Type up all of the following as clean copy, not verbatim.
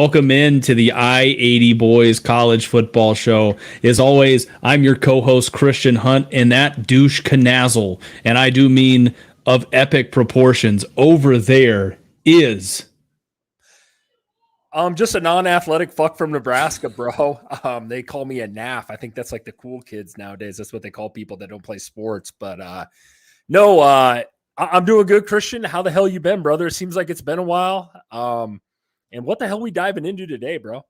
Welcome into the I-80 Boys College Football Show. As always, I'm your co-host, Christian Hunt, and that douche Knazzle, and I do mean of epic proportions, over there is... Just a non-athletic fuck from Nebraska, bro. They call me a NAF. I think that's like the cool kids nowadays. That's what they call people that don't play sports. But I'm doing good, Christian. How the hell you been, brother? It seems like it's been a while. And what the hell we diving into today, bro?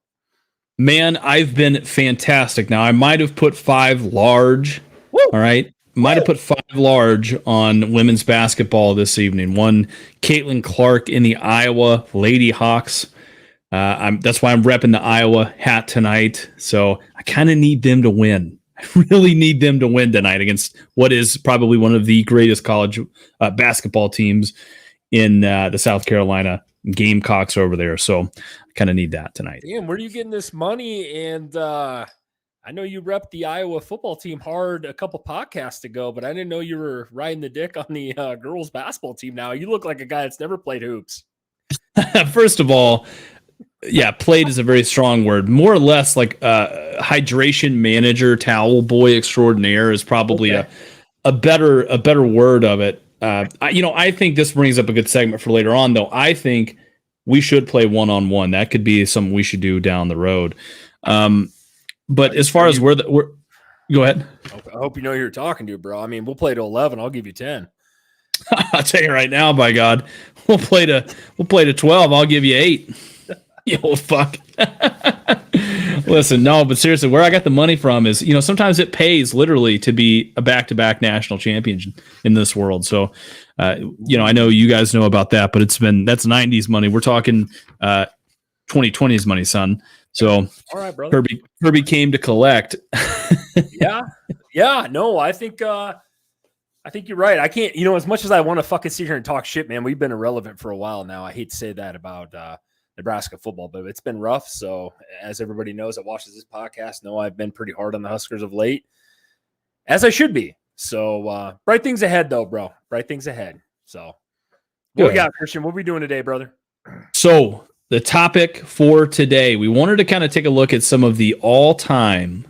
Man, I've been fantastic. Now, I might have put 5 large. Woo! All right. Might have put 5 large on women's basketball this evening. One, Caitlin Clark in the Iowa Lady Hawks. That's why I'm repping the Iowa hat tonight. So I kind of need them to win. I really need them to win tonight against what is probably one of the greatest college basketball teams in the South Carolina Gamecocks over there. So I kind of need that tonight. Damn, where are you getting this money? And I know you rep the Iowa football team hard a couple podcasts ago, but I didn't know you were riding the dick on the girls basketball team now. You look like a guy that's never played hoops. First of all, yeah, played is a very strong word. More or less like hydration manager, towel boy extraordinaire is probably a better word of it. I think this brings up a good segment for later on, though. I think we should play one-on-one. That could be something we should do down the road. But as far as we're go ahead. I hope you know who you're talking to, bro. I mean, we'll play to 11. I'll give you 10. I'll tell you right now, by God, we'll play to 12. I'll give you 8. Yo, fuck. Listen, no, but seriously, where I got the money from is, sometimes it pays literally to be a back-to-back national champion in this world. So, I know you guys know about that, but that's 90s money. We're talking 2020s money, son. So, all right, brother. Kirby came to collect. Yeah. No, I think you're right. I can't, as much as I want to fucking sit here and talk shit, man, we've been irrelevant for a while now. I hate to say that about Nebraska football, but it's been rough. So as everybody knows that watches this podcast, know I've been pretty hard on the Huskers of late, as I should be. So bright things ahead, though, bro. Bright things ahead. So what we got, Christian? What are we doing today, brother? So the topic for today, we wanted to kind of take a look at some of the all-time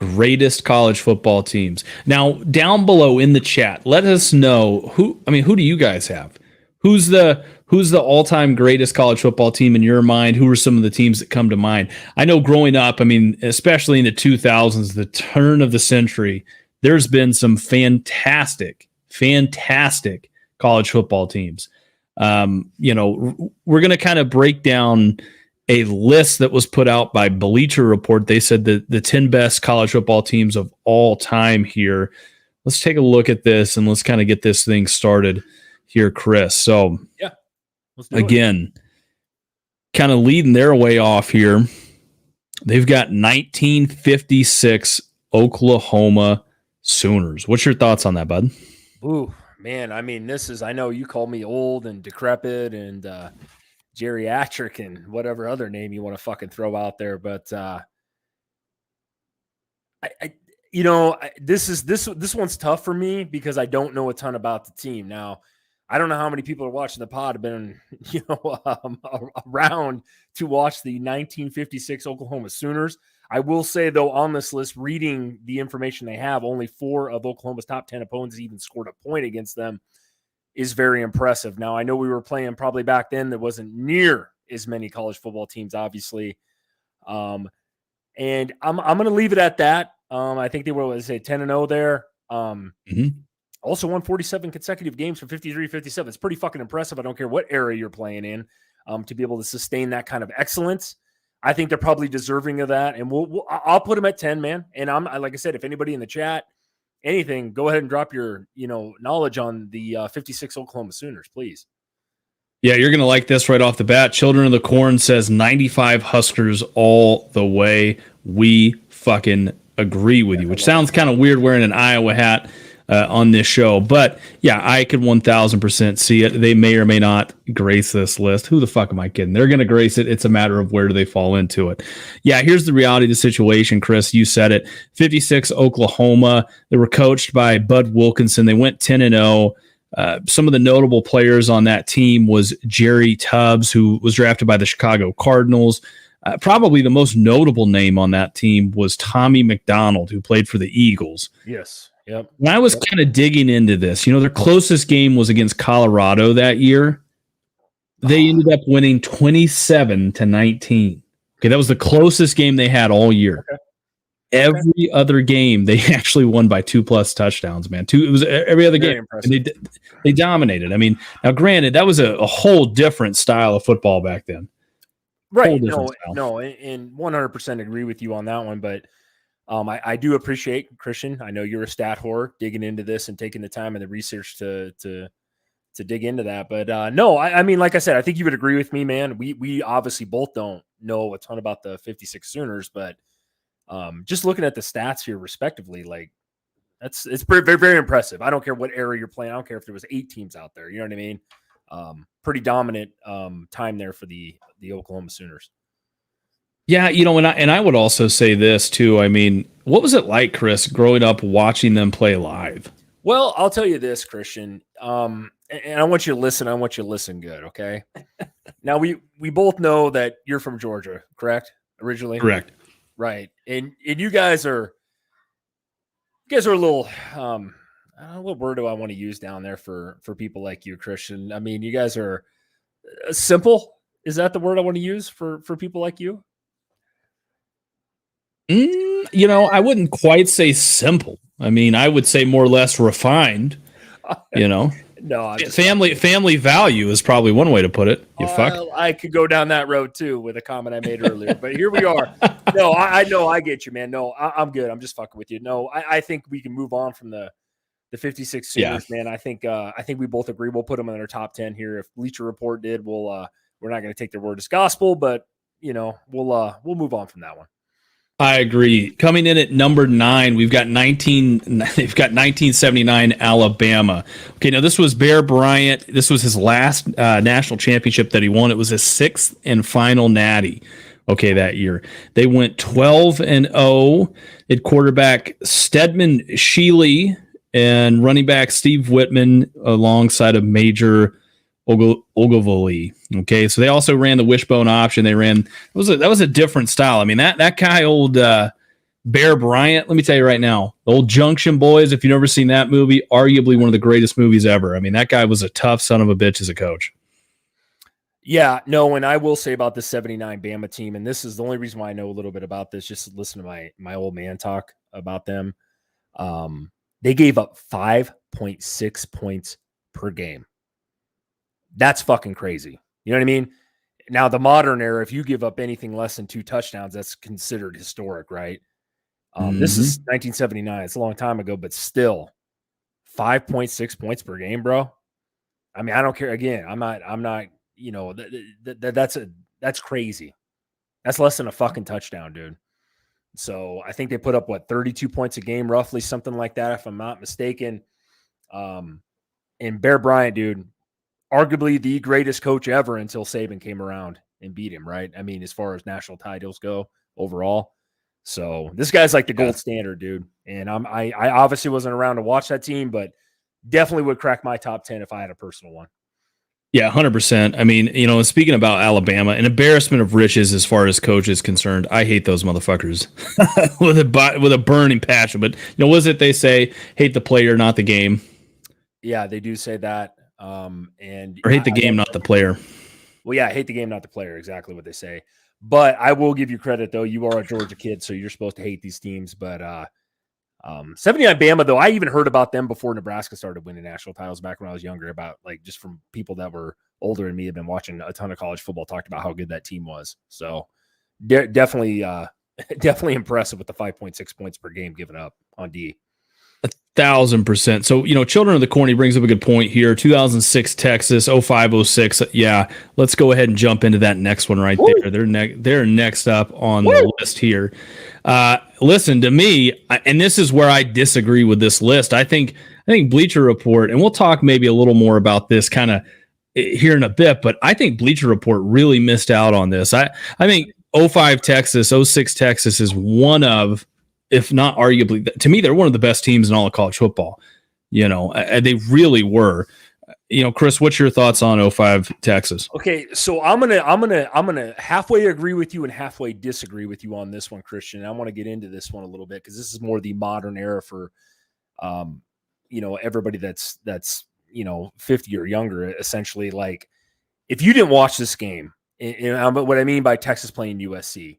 greatest college football teams. Now, down below in the chat, let us know who do you guys have? Who's the all-time greatest college football team in your mind? Who are some of the teams that come to mind? I know growing up, especially in the 2000s, the turn of the century, there's been some fantastic college football teams. We're going to kind of break down a list that was put out by Bleacher Report. They said that the 10 best college football teams of all time here. Let's take a look at this and let's kind of get this thing started here, Chris. So, yeah. Again, kind of leading their way off here. They've got 1956 Oklahoma Sooners. What's your thoughts on that, bud? Ooh, man. I know you call me old and decrepit and geriatric and whatever other name you want to fucking throw out there. But this one's tough for me because I don't know a ton about the team. Now, I don't know how many people are watching the pod have been, around to watch the 1956 Oklahoma Sooners. I will say, though, on this list, reading the information they have, only 4 of Oklahoma's top 10 opponents even scored a point against them is very impressive. Now, I know we were playing probably back then. There wasn't near as many college football teams, obviously. And I'm going to leave it at that. I think they were, 10-0 there. Also won 47 consecutive games from 53-57. It's pretty fucking impressive. I don't care what era you're playing in, to be able to sustain that kind of excellence. I think they're probably deserving of that. And I'll put them at 10, man. And like I said, if anybody in the chat, anything, go ahead and drop your, knowledge on the 56 Oklahoma Sooners, please. Yeah, you're going to like this right off the bat. Children of the Corn says 95 Huskers all the way. We fucking agree with you, which sounds kind of weird wearing an Iowa hat on this show. But yeah, I could 1000% see it. They may or may not grace this list. Who the fuck am I kidding? They're going to grace it. It's a matter of where do they fall into it. Yeah, here's the reality of the situation, Chris. You said it. 56 Oklahoma. They were coached by Bud Wilkinson. They went 10-0. Some of the notable players on that team was Jerry Tubbs, who was drafted by the Chicago Cardinals. Probably the most notable name on that team was Tommy McDonald, who played for the Eagles. Yes. Yep. When I was kind of digging into this, their closest game was against Colorado that year. They ended up winning 27-19. Okay, that was the closest game they had all year. Okay. Every other game, they actually won by 2+ touchdowns, man. It was every other game. And they dominated. I mean, now granted, that was a whole different style of football back then. Right. And 100% agree with you on that one. But I do appreciate, Christian, I know you're a stat whore, digging into this and taking the time and the research to dig into that. But no, I mean, like I said, I think you would agree with me, man. We obviously both don't know a ton about the 56 Sooners, but just looking at the stats here respectively, like it's very, very, very impressive. I don't care what era you're playing. I don't care if there was 8 teams out there. You know what I mean? Pretty dominant time there for the Oklahoma Sooners. Yeah, and I would also say this too. I mean, what was it like, Chris, growing up watching them play live? Well, I'll tell you this, Christian, and I want you to listen. I want you to listen good, okay? Now, we both know that you're from Georgia, correct? Originally? Correct. Right. And you guys are a little what word do I want to use down there for people like you, Christian? I mean, you guys are simple. Is that the word I want to use for people like you? I wouldn't quite say simple. I mean, I would say more or less refined. No, family value is probably one way to put it. I could go down that road too with a comment I made earlier, but here we are. No, I know, I get you, man. No, I'm good. I'm just fucking with you. No, I think we can move on from the 56 Sooners, man. I think we both agree we'll put them in our top 10 here. If Bleacher Report did, we're not going to take their word as gospel, but we'll move on from that one. I agree. Coming in at number 9, they've got 1979 Alabama. Okay, now this was Bear Bryant. This was his last national championship that he won. It was his 6th and final natty. Okay, that year. They went 12-0 at quarterback Stedman Shealy and running back Steve Whitman alongside of Major Ogilvie. Okay, so they also ran the wishbone option. They ran that was a different style. I mean, that guy, old Bear Bryant. Let me tell you right now, the old Junction Boys. If you've never seen that movie, arguably one of the greatest movies ever. I mean, that guy was a tough son of a bitch as a coach. Yeah, no, and I will say about the 79 Bama team, and this is the only reason why I know a little bit about this. Just listen to my old man talk about them. They gave up 5.6 points per game. That's fucking crazy. You know what I mean? Now, the modern era, if you give up anything less than 2 touchdowns, that's considered historic, right? This is 1979. It's a long time ago, but still 5.6 points per game, bro. I mean, I don't care. Again, I'm not, that's crazy. That's less than a fucking touchdown, dude. So I think they put up 32 points a game, roughly, something like that, if I'm not mistaken. And Bear Bryant, dude, arguably the greatest coach ever until Saban came around and beat him, right? I mean, as far as national titles go overall. So this guy's like the gold standard, dude. And I obviously wasn't around to watch that team, but definitely would crack my top 10 if I had a personal one. Yeah, 100%. I mean, speaking about Alabama, an embarrassment of riches as far as coach is concerned. I hate those motherfuckers with a burning passion. But what is it they say? Hate the player, not the game. Yeah, they do say that. Or hate the game, not the player. Well, yeah, hate the game, not the player. Exactly what they say. But I will give you credit, though. You are a Georgia kid, so you're supposed to hate these teams. But 79 Bama, though, I even heard about them before Nebraska started winning national titles back when I was younger, about just from people that were older than me, have been watching a ton of college football, talked about how good that team was. So definitely impressive with the 5.6 points per game given up on D. 1,000%. So, Children of the Corn, he brings up a good point here. 2006 Texas, 0506. Yeah, let's go ahead and jump into that next one right there. They're next up on the list here. Listen to me, and this is where I disagree with this list. I think Bleacher Report, and we'll talk maybe a little more about this kind of here in a bit, but I think Bleacher Report really missed out on this. I think 05 Texas, 06 Texas is one of, if not arguably, to me, they're one of the best teams in all of college football. They really were. Chris, what's your thoughts on 05 Texas? Okay, so I'm gonna halfway agree with you and halfway disagree with you on this one, Christian. And I want to get into this one a little bit because this is more the modern era for, everybody that's 50 or younger. Essentially, like if you didn't watch this game, and what I mean by Texas playing USC,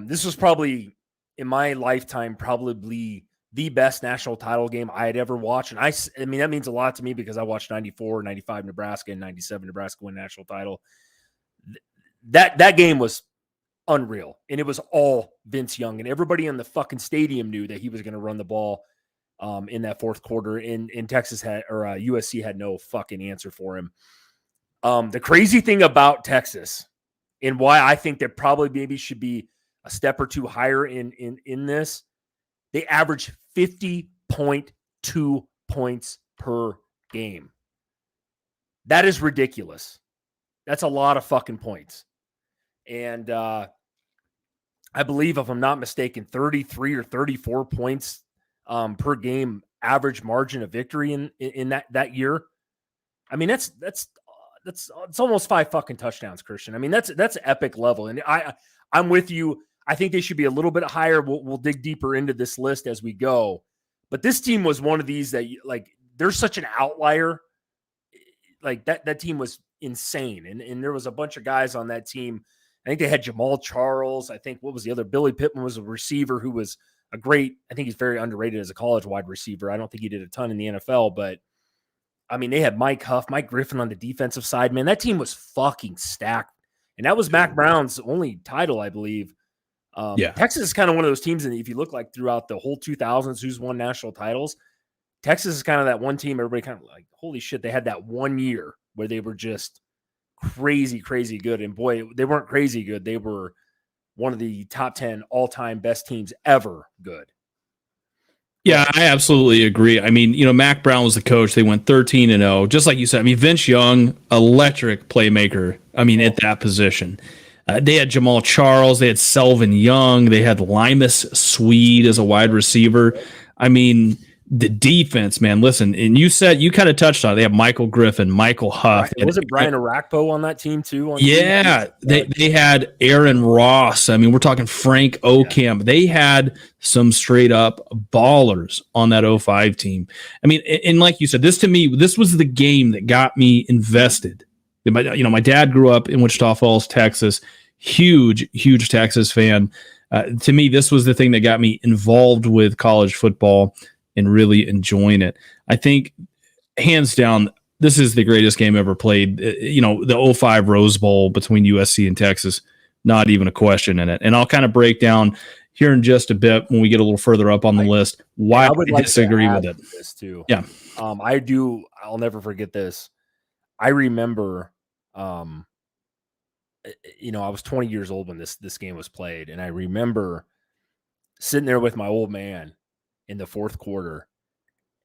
this was probably in my lifetime probably the best national title game I had ever watched. And I mean, that means a lot to me because I watched 94, 95 Nebraska, and 97 Nebraska win national title. That game was unreal. And it was all Vince Young. And everybody in the fucking stadium knew that he was going to run the ball in that fourth quarter. And Texas USC had no fucking answer for him. The crazy thing about Texas and why I think that probably maybe should be a step or two higher in this, they average 50.2 points per game. That is ridiculous. That's a lot of fucking points. And I believe, if I'm not mistaken, 33 or 34 points per game average margin of victory in that year. I mean, that's it's almost 5 fucking touchdowns, Christian. I mean, that's epic level. And I'm with you. I think they should be a little bit higher. We'll dig deeper into this list as we go. But this team was one of these that, like, they're such an outlier. Like, that team was insane. And there was a bunch of guys on that team. I think they had Jamal Charles. I think, what was the other? Billy Pittman was a receiver who was I think he's very underrated as a college wide receiver. I don't think he did a ton in the NFL, but I mean, they had Mike Griffin on the defensive side. Man, that team was fucking stacked. And that was Mac Brown's only title, I believe. Texas is kind of one of those teams, and if you look like throughout the whole 2000s, who's won national titles, Texas is kind of that one team everybody kind of like, holy shit, they had that one year where they were just crazy, crazy good. And boy, they weren't crazy good. They were one of the top 10 all-time best teams ever good. Yeah, I absolutely agree. I mean, Mac Brown was the coach. They went 13-0. Just like you said, I mean, Vince Young, electric playmaker. I mean, at that position. They had Jamal Charles. They had Selvin Young. They had Limas Swede as a wide receiver. I mean, the defense, man, listen, and you kind of touched on it. They have Michael Griffin, Michael Huff. Right. Was it Brian Arakpo on that team too? They had Aaron Ross. I mean, we're talking Frank Ocamp. Yeah. They had some straight up ballers on that 05 team. I mean, and like you said, this was the game that got me invested. My dad grew up in Wichita Falls, Texas. Huge Texas fan. To me, this was the thing that got me involved with college football and really enjoying it. I think, hands down, this is the greatest game ever played. The 05 Rose Bowl between USC and Texas, not even a question in it. And I'll kind of break down here in just a bit when we get a little further up on the list why I disagree with it. This too. Yeah. I do. I'll never forget this. I remember, I was 20 years old when this game was played. And I remember sitting there with my old man in the fourth quarter.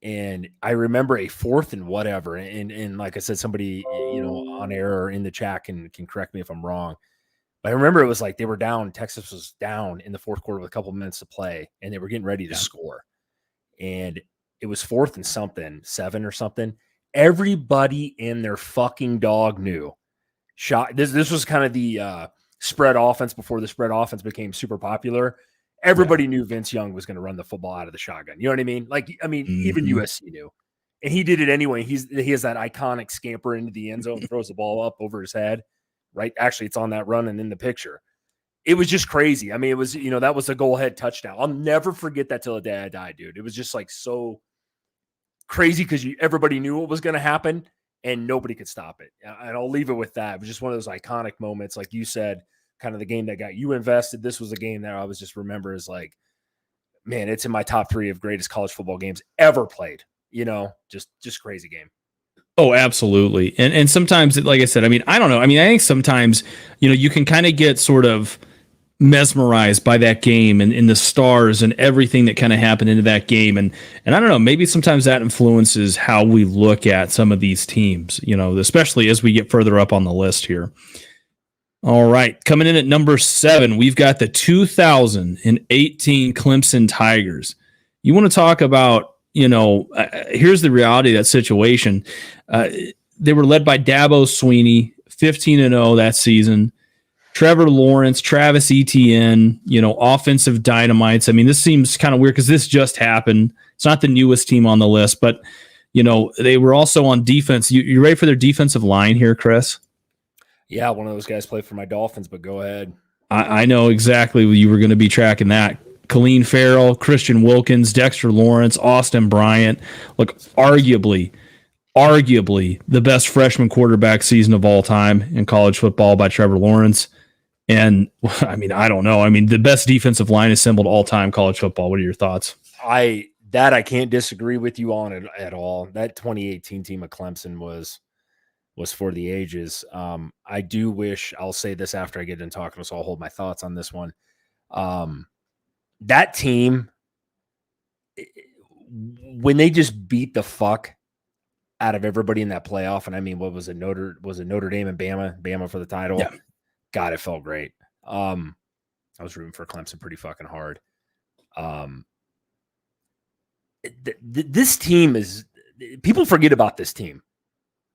And I remember a 4th and whatever. And like I said, somebody, on air or in the chat can correct me if I'm wrong. But I remember it was like they were down. Texas was down in the fourth quarter with a couple minutes to play. And they were getting ready to score. And it was 4th and 7 or something. Everybody and their fucking dog knew. This was kind of the spread offense before the spread offense became super popular. Everybody knew Vince Young was going to run the football out of the shotgun. You know what I mean? Even USC knew. And he did it anyway. He has that iconic scamper into the end zone, throws the ball up over his head. Right? Actually, it's on that run and in the picture. It was just crazy. I mean, it was, that was a goal-ahead touchdown. I'll never forget that till the day I die, dude. It was just like so crazy because everybody knew what was going to happen and nobody could stop it. And I'll leave it with that. It was just one of those iconic moments, like you said, kind of the game that got you invested. This was a game that I was just remember as like, man, it's in my top 3 of greatest college football games ever played. Just crazy game. Oh, absolutely. And sometimes, like I said, I mean, I don't know. I mean, I think sometimes, you can kind of get sort of mesmerized by that game and the stars and everything that kind of happened into that game. And I don't know, maybe sometimes that influences how we look at some of these teams, especially as we get further up on the list here. All right. Coming in at number 7, we've got the 2018 Clemson Tigers. You want to talk about, here's the reality of that situation. They were led by Dabo Sweeney, 15-0 that season. Trevor Lawrence, Travis Etienne, offensive dynamites. I mean, this seems kind of weird because this just happened. It's not the newest team on the list, but, they were also on defense. You ready for their defensive line here, Chris? Yeah, one of those guys played for my Dolphins, but go ahead. I know exactly you were going to be tracking that. Colleen Farrell, Christian Wilkins, Dexter Lawrence, Austin Bryant. Look, arguably the best freshman quarterback season of all time in college football by Trevor Lawrence. And I mean, I don't know. I mean, the best defensive line assembled all time college football. What are your thoughts? I can't disagree with you on it at all. That 2018 team of Clemson was for the ages. I do wish, I'll say this after I get in talking, so I'll hold my thoughts on this one. That team, when they just beat the fuck out of everybody in that playoff, and I mean, what was it? Notre Dame and Bama for the title. Yeah. God, it felt great. I was rooting for Clemson pretty fucking hard. This team is, people forget about this team,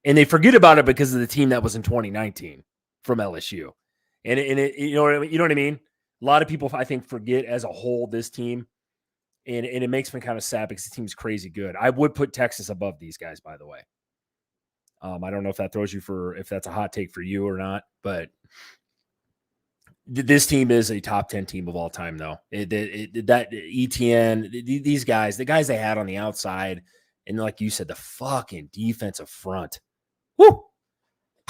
and they forget about it because of the team that was in 2019 from LSU. And it, you know what I mean? A lot of people, I think, forget as a whole this team, and it makes me kind of sad because the team's crazy good. I would put Texas above these guys, by the way. I don't know if that throws you if that's a hot take for you or not, but this team is a top 10 team of all time, though. That ETN, these guys, the guys they had on the outside, and like you said, the fucking defensive front. Woo!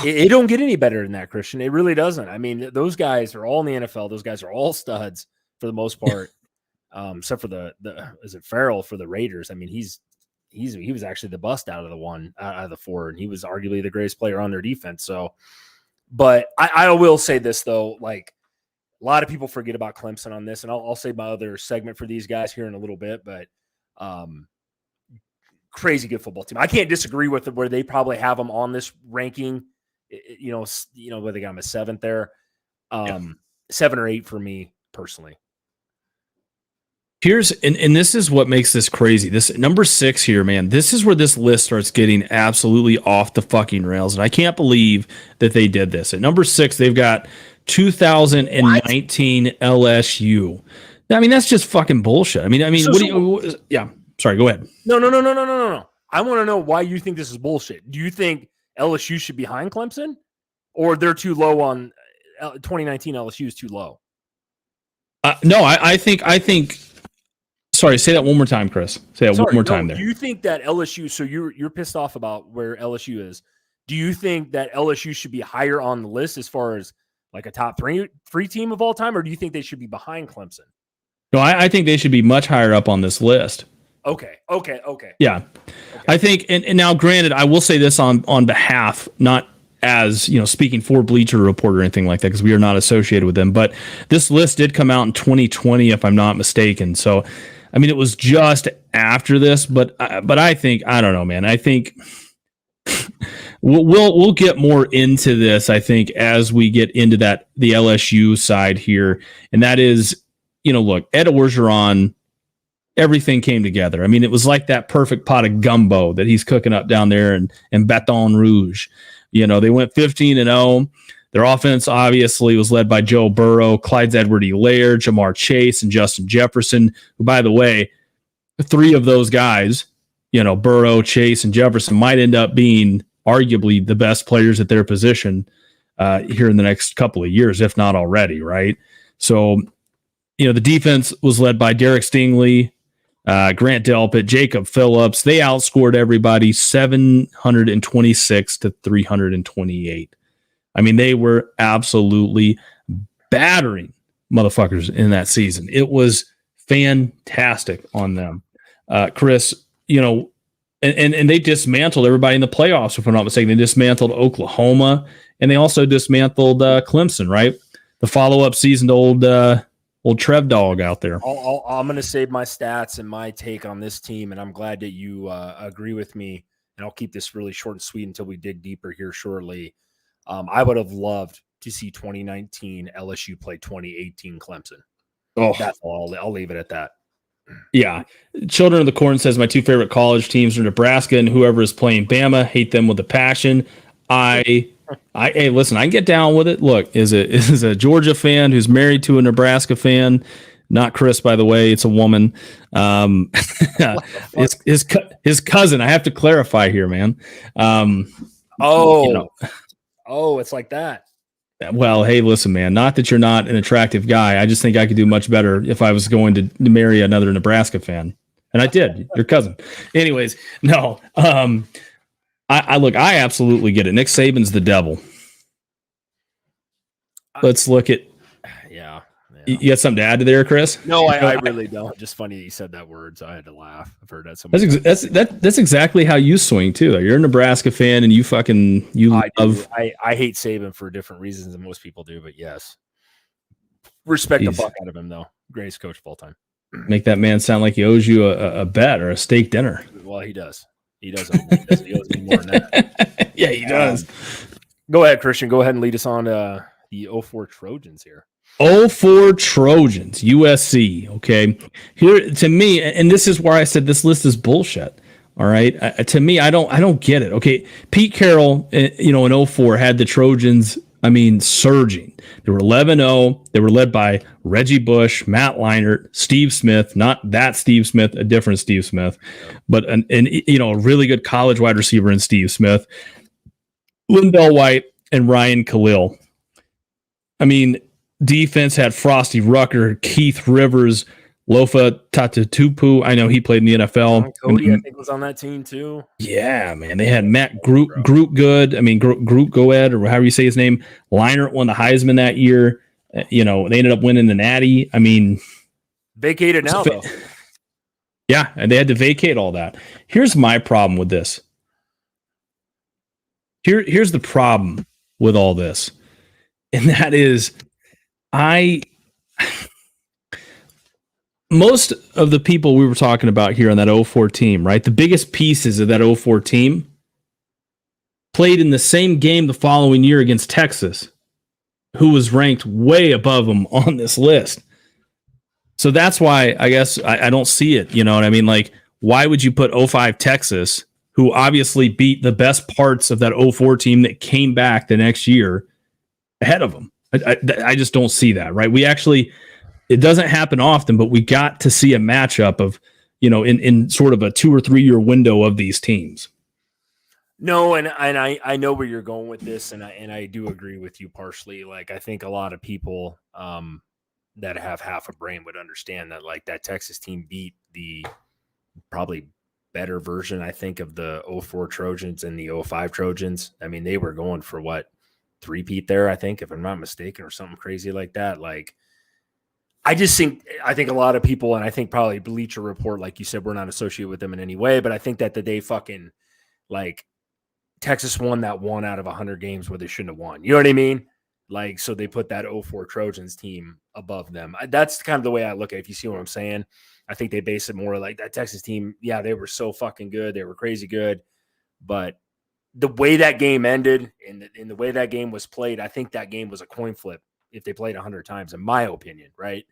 It don't get any better than that, Christian. It really doesn't. I mean, those guys are all in the NFL. Those guys are all studs for the most part, except for is it Farrell for the Raiders? I mean, he was actually the bust out of the four, and he was arguably the greatest player on their defense. So, but I will say this though, like a lot of people forget about Clemson on this, and I'll say my other segment for these guys here in a little bit, but crazy good football team. I can't disagree with where they probably have them on this ranking. Where they got them a 7th there, 7 or 8 for me personally. And this is what makes this crazy. This number 6 here, man, this is where this list starts getting absolutely off the fucking rails. And I can't believe that they did this. At number 6, they've got 2019 what? LSU. I mean, that's just fucking bullshit. I mean, sorry, go ahead. No. I want to know why you think this is bullshit. Do you think LSU should be behind Clemson, or they're too low on 2019 LSU is too low? No, I think. Sorry, say that one more time, Chris. Say that one more time there. Do you think that LSU? So you're pissed off about where LSU is. Do you think that LSU should be higher on the list as far as like a top three team of all time, or do you think they should be behind Clemson? No, I think they should be much higher up on this list. Okay. Yeah. Okay. I think, and now granted, I will say this on behalf, not as, speaking for Bleacher Report or anything like that, because we are not associated with them, but this list did come out in 2020, if I'm not mistaken. So, I mean, it was just after this, but I think, I don't know, man. I think we'll get more into this, I think, as we get into the LSU side here. And that is, look, Ed Orgeron, everything came together. I mean, it was like that perfect pot of gumbo that he's cooking up down there in Baton Rouge. They went 15-0. Their offense obviously was led by Joe Burrow, Clyde Edwards-Helaire, Jamar Chase, and Justin Jefferson, who, by the way, 3 of those guys, Burrow, Chase, and Jefferson might end up being arguably the best players at their position here in the next couple of years, if not already, right? So, the defense was led by Derek Stingley, Grant Delpit, Jacob Phillips. They outscored everybody 726 to 328. I mean, they were absolutely battering motherfuckers in that season. It was fantastic on them. Chris, and they dismantled everybody in the playoffs, if I'm not mistaken. They dismantled Oklahoma, and they also dismantled Clemson, right? The follow-up season to old Trev Dog out there. I'm going to save my stats and my take on this team, and I'm glad that you agree with me, and I'll keep this really short and sweet until we dig deeper here shortly. I would have loved to see 2019 LSU play 2018 Clemson. Oh, that's all. I'll leave it at that. Yeah. Children of the Corn says my two favorite college teams are Nebraska and whoever is playing Bama. Hate them with a passion. Hey, listen, I can get down with it. Look, is a Georgia fan who's married to a Nebraska fan. Not Chris, by the way. It's a woman. His cousin. I have to clarify here, man. It's like that. Well, hey, listen, man. Not that you're not an attractive guy. I just think I could do much better if I was going to marry another Nebraska fan, and I did. Your cousin. Anyways, no. I look. I absolutely get it. Nick Saban's the devil. Let's look at. Yeah. You got something to add to there, Chris? No, I really don't. Just funny that you said that word, so I had to laugh. I've heard that so much. That's exactly how you swing too. You're a Nebraska fan, and I hate Saban for different reasons than most people do, but yes, respect the fuck out of him though. Greatest coach of all time. Make that man sound like he owes you a bet or a steak dinner. Well, he does. He does. He owes me more than that. Yeah, he does. Go ahead, Christian. Go ahead and lead us on to the 04 Trojans here. 04 Trojans, USC. Okay. Here, to me, and this is where I said this list is bullshit. All right. To me, I don't get it. Okay. Pete Carroll, in 04 had the Trojans, surging. They were 11-0. They were led by Reggie Bush, Matt Leinart, Steve Smith, not that Steve Smith, a different Steve Smith, but a really good college wide receiver in Steve Smith, Lindell White, and Ryan Khalil. Defense had Frosty Rucker, Keith Rivers, Lofa Tatatupu. I know he played in the NFL. Cody, I think, was on that team too. Yeah, man. They had Matt Groot Good. Groot Goed, or however you say his name. Leinart won the Heisman that year. They ended up winning the Natty. Vacated now, though. Yeah, and they had to vacate all that. Here's my problem with this. Here's the problem with all this. And that is, most of the people we were talking about here on that 04 team, right? The biggest pieces of that 04 team played in the same game the following year against Texas, who was ranked way above them on this list. So that's why I guess I don't see it. You know what I mean? Like, why would you put 05 Texas, who obviously beat the best parts of that 04 team that came back the next year, ahead of them? I just don't see that, right? It doesn't happen often, but we got to see a matchup of, in sort of a 2 or 3 year window of these teams. No, and I know where you're going with this, and I do agree with you partially. Like, I think a lot of people that have half a brain would understand that, like, that Texas team beat the probably better version, I think, of the 04 Trojans and the 05 Trojans. They were going for what? 3-peat there, I think, if I'm not mistaken, or something crazy like that. Like, I think a lot of people, and I think probably Bleacher Report, like you said, we're not associated with them in any way, but I think that the day fucking, like, Texas won that 1 out of 100 games where they shouldn't have won. You know what I mean? Like, so they put that 04 Trojans team above them. That's kind of the way I look at it, if you see what I'm saying. I think they base it more like that Texas team. Yeah, they were so fucking good. They were crazy good. But the way that game ended and the way that game was played, I think that game was a coin flip if they played 100 times, in my opinion, right?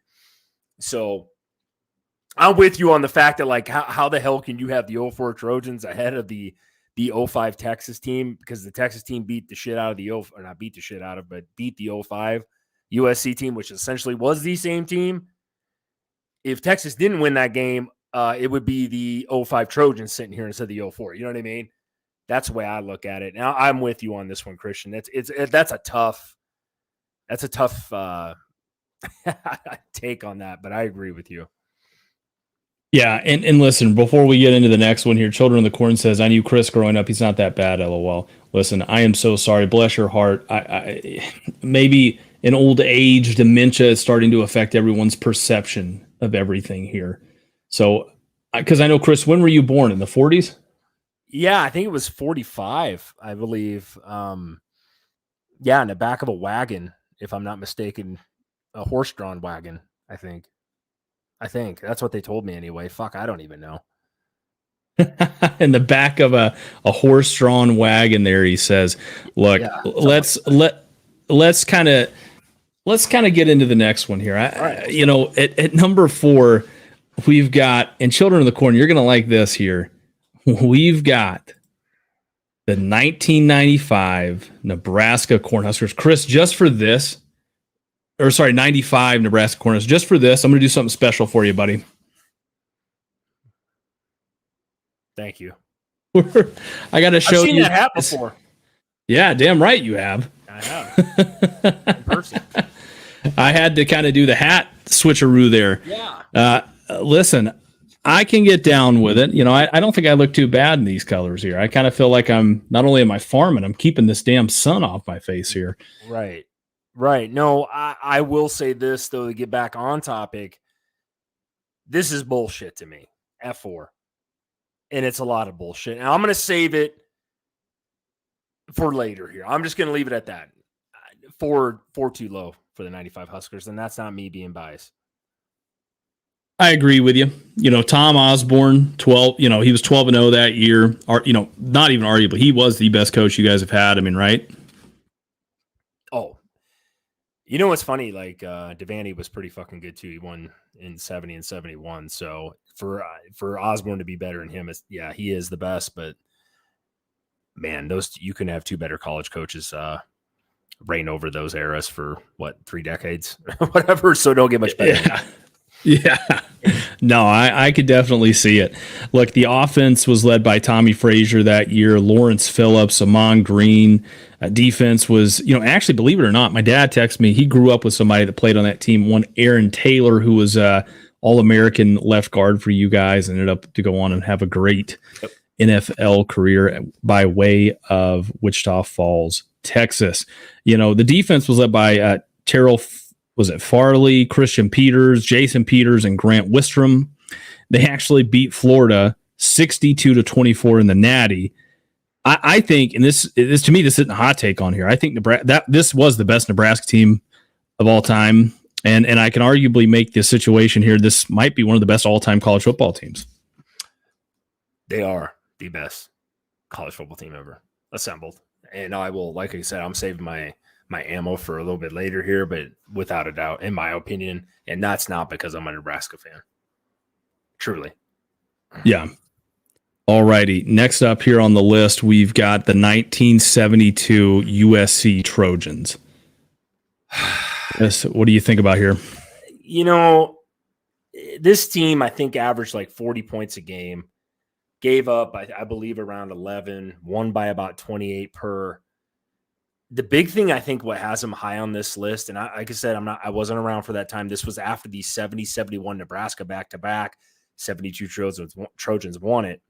So I'm with you on the fact that, like, how the hell can you have the 04 Trojans ahead of the 05 Texas team? Because the Texas team beat the shit out of beat the 05 USC team, which essentially was the same team. If Texas didn't win that game, it would be the 05 Trojans sitting here instead of the 04. You know what I mean? That's the way I look at it. Now, I'm with you on this one, Christian. That's a tough take on that, but I agree with you. Yeah, and listen, before we get into the next one here, Children of the Corn says, I knew Chris growing up. He's not that bad, LOL. Listen, I am so sorry. Bless your heart. I maybe in old age, dementia is starting to affect everyone's perception of everything here. So, because I know, Chris, when were you born? In the 40s? Yeah, I think it was 45, I believe. In the back of a wagon, if I'm not mistaken, a horse-drawn wagon, I think that's what they told me anyway. Fuck, I don't even know. In the back of a horse-drawn wagon there, he says, look, let's kind of get into the next one here. At number 4, we've got, and Children of the Corn, you're going to like this here. We've got the 1995 Nebraska Cornhuskers. Chris, just for this, 95 Nebraska Cornhuskers. Just for this, I'm going to do something special for you, buddy. Thank you. I got to show you. I've seen that hat before. Yeah, damn right you have. I have. In person. I had to kind of do the hat switcheroo there. Yeah. Listen, I can get down with it. I don't think I look too bad in these colors here. I kind of feel like I'm not only am I farming, I'm keeping this damn sun off my face here. Right. No, I will say this, though, to get back on topic. This is bullshit to me. F4. And it's a lot of bullshit. And I'm going to save it for later here. I'm just going to leave it at that. 4 too low for the 95 Huskers, and that's not me being biased. I agree with you. Tom Osborne, 12, he was 12-0 that year. Not even arguably, he was the best coach you guys have had. I mean, right? Oh, you know what's funny? Like, Devaney was pretty fucking good too. He won in 70 and 71. So for Osborne to be better than him, he is the best. But man, you can have two better college coaches reign over those eras for 3 decades, whatever. So don't get much better. Yeah. No, I could definitely see it. Look, the offense was led by Tommy Frazier that year, Lawrence Phillips, Amon Green. Defense was, actually, believe it or not, my dad texted me. He grew up with somebody that played on that team, one Aaron Taylor, who was All-American left guard for you guys, ended up to go on and have a great NFL career by way of Wichita Falls, Texas. The defense was led by Terrell, was it Farley, Christian Peters, Jason Peters, and Grant Wistrom. They actually beat Florida 62-24 in the Natty. I think, and this to me, this isn't a hot take on here. I think this was the best Nebraska team of all time, and I can arguably make this situation here. This might be one of the best all-time college football teams. They are the best college football team ever assembled. And I will, like I said, I'm saving my ammo for a little bit later here, but without a doubt, in my opinion, and that's not because I'm a Nebraska fan. Truly. Yeah. All righty. Next up here on the list, we've got the 1972 USC Trojans. What do you think about here? This team, I think, averaged like 40 points a game. Gave up, I believe, around 11, won by about 28 per. The big thing, I think, what has them high on this list, and like I said, I wasn't around for that time. This was after the 70-71 Nebraska back-to-back. 72 Trojans won it.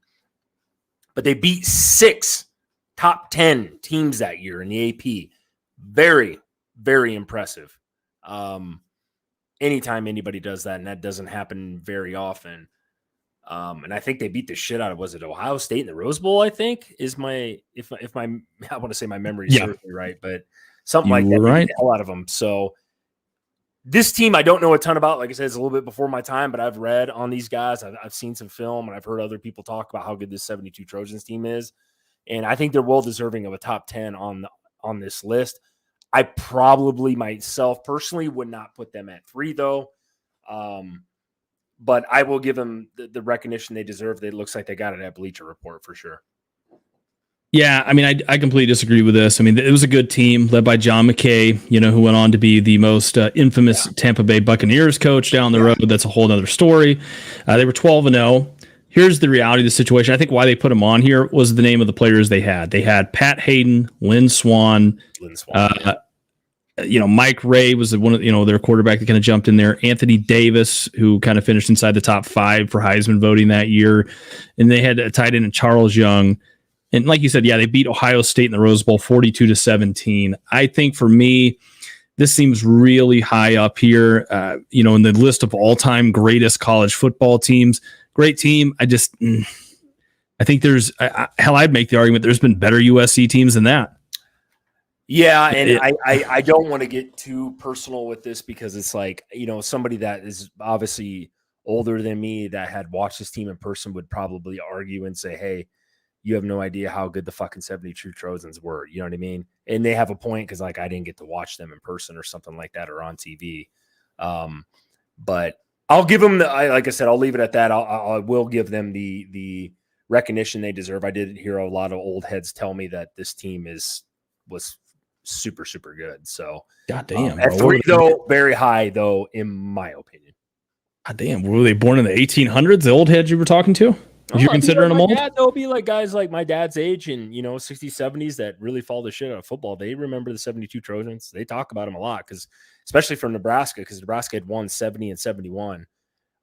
But they beat 6 top 10 teams that year in the AP. Very, very impressive. Anytime anybody does that, and that doesn't happen very often. And I think they beat the shit out of, was it Ohio State in the Rose Bowl, I think, is I want to say my memory is certainly right, but something like that, right. The hell out of them. So this team, I don't know a ton about. Like I said, it's a little bit before my time, but I've read on these guys. I've seen some film, and I've heard other people talk about how good this 72 Trojans team is. And I think they're well deserving of a top 10 on this list. I probably myself personally would not put them at 3, though. But I will give them the recognition they deserve. It looks like they got it at Bleacher Report for sure. Yeah, I mean, I completely disagree with this. I mean, it was a good team led by John McKay, who went on to be the most infamous Tampa Bay Buccaneers coach down the road. That's a whole other story. They were 12-0. Here's the reality of the situation. I think why they put them on here was the name of the players they had. They had Pat Hayden, Lynn Swan. Mike Ray was one of their quarterback that kind of jumped in there. Anthony Davis, who kind of finished inside the top 5 for Heisman voting that year, and they had a tight end in Charles Young. And like you said, they beat Ohio State in the Rose Bowl 42-17. I think for me, this seems really high up here. In the list of all-time greatest college football teams. Great team. I think there's I'd make the argument there's been better USC teams than that. Yeah, and I don't want to get too personal with this because it's like, somebody that is obviously older than me that had watched this team in person would probably argue and say, hey, you have no idea how good the fucking 72 Trojans were. You know what I mean? And they have a point because, like, I didn't get to watch them in person or something like that or on TV. But I'll give them like I said, I'll leave it at that. I will give them the recognition they deserve. I did hear a lot of old heads tell me that this team was super, super good. So God damn. at 3 though, very high though, in my opinion. God damn. Were they born in the 1800s? The old heads you were talking to? Did you consider them old? There'll be like guys like my dad's age and 60s, 70s that really follow the shit out of football. They remember the 72 Trojans. They talk about them a lot because, especially from Nebraska, because Nebraska had won 70 and 71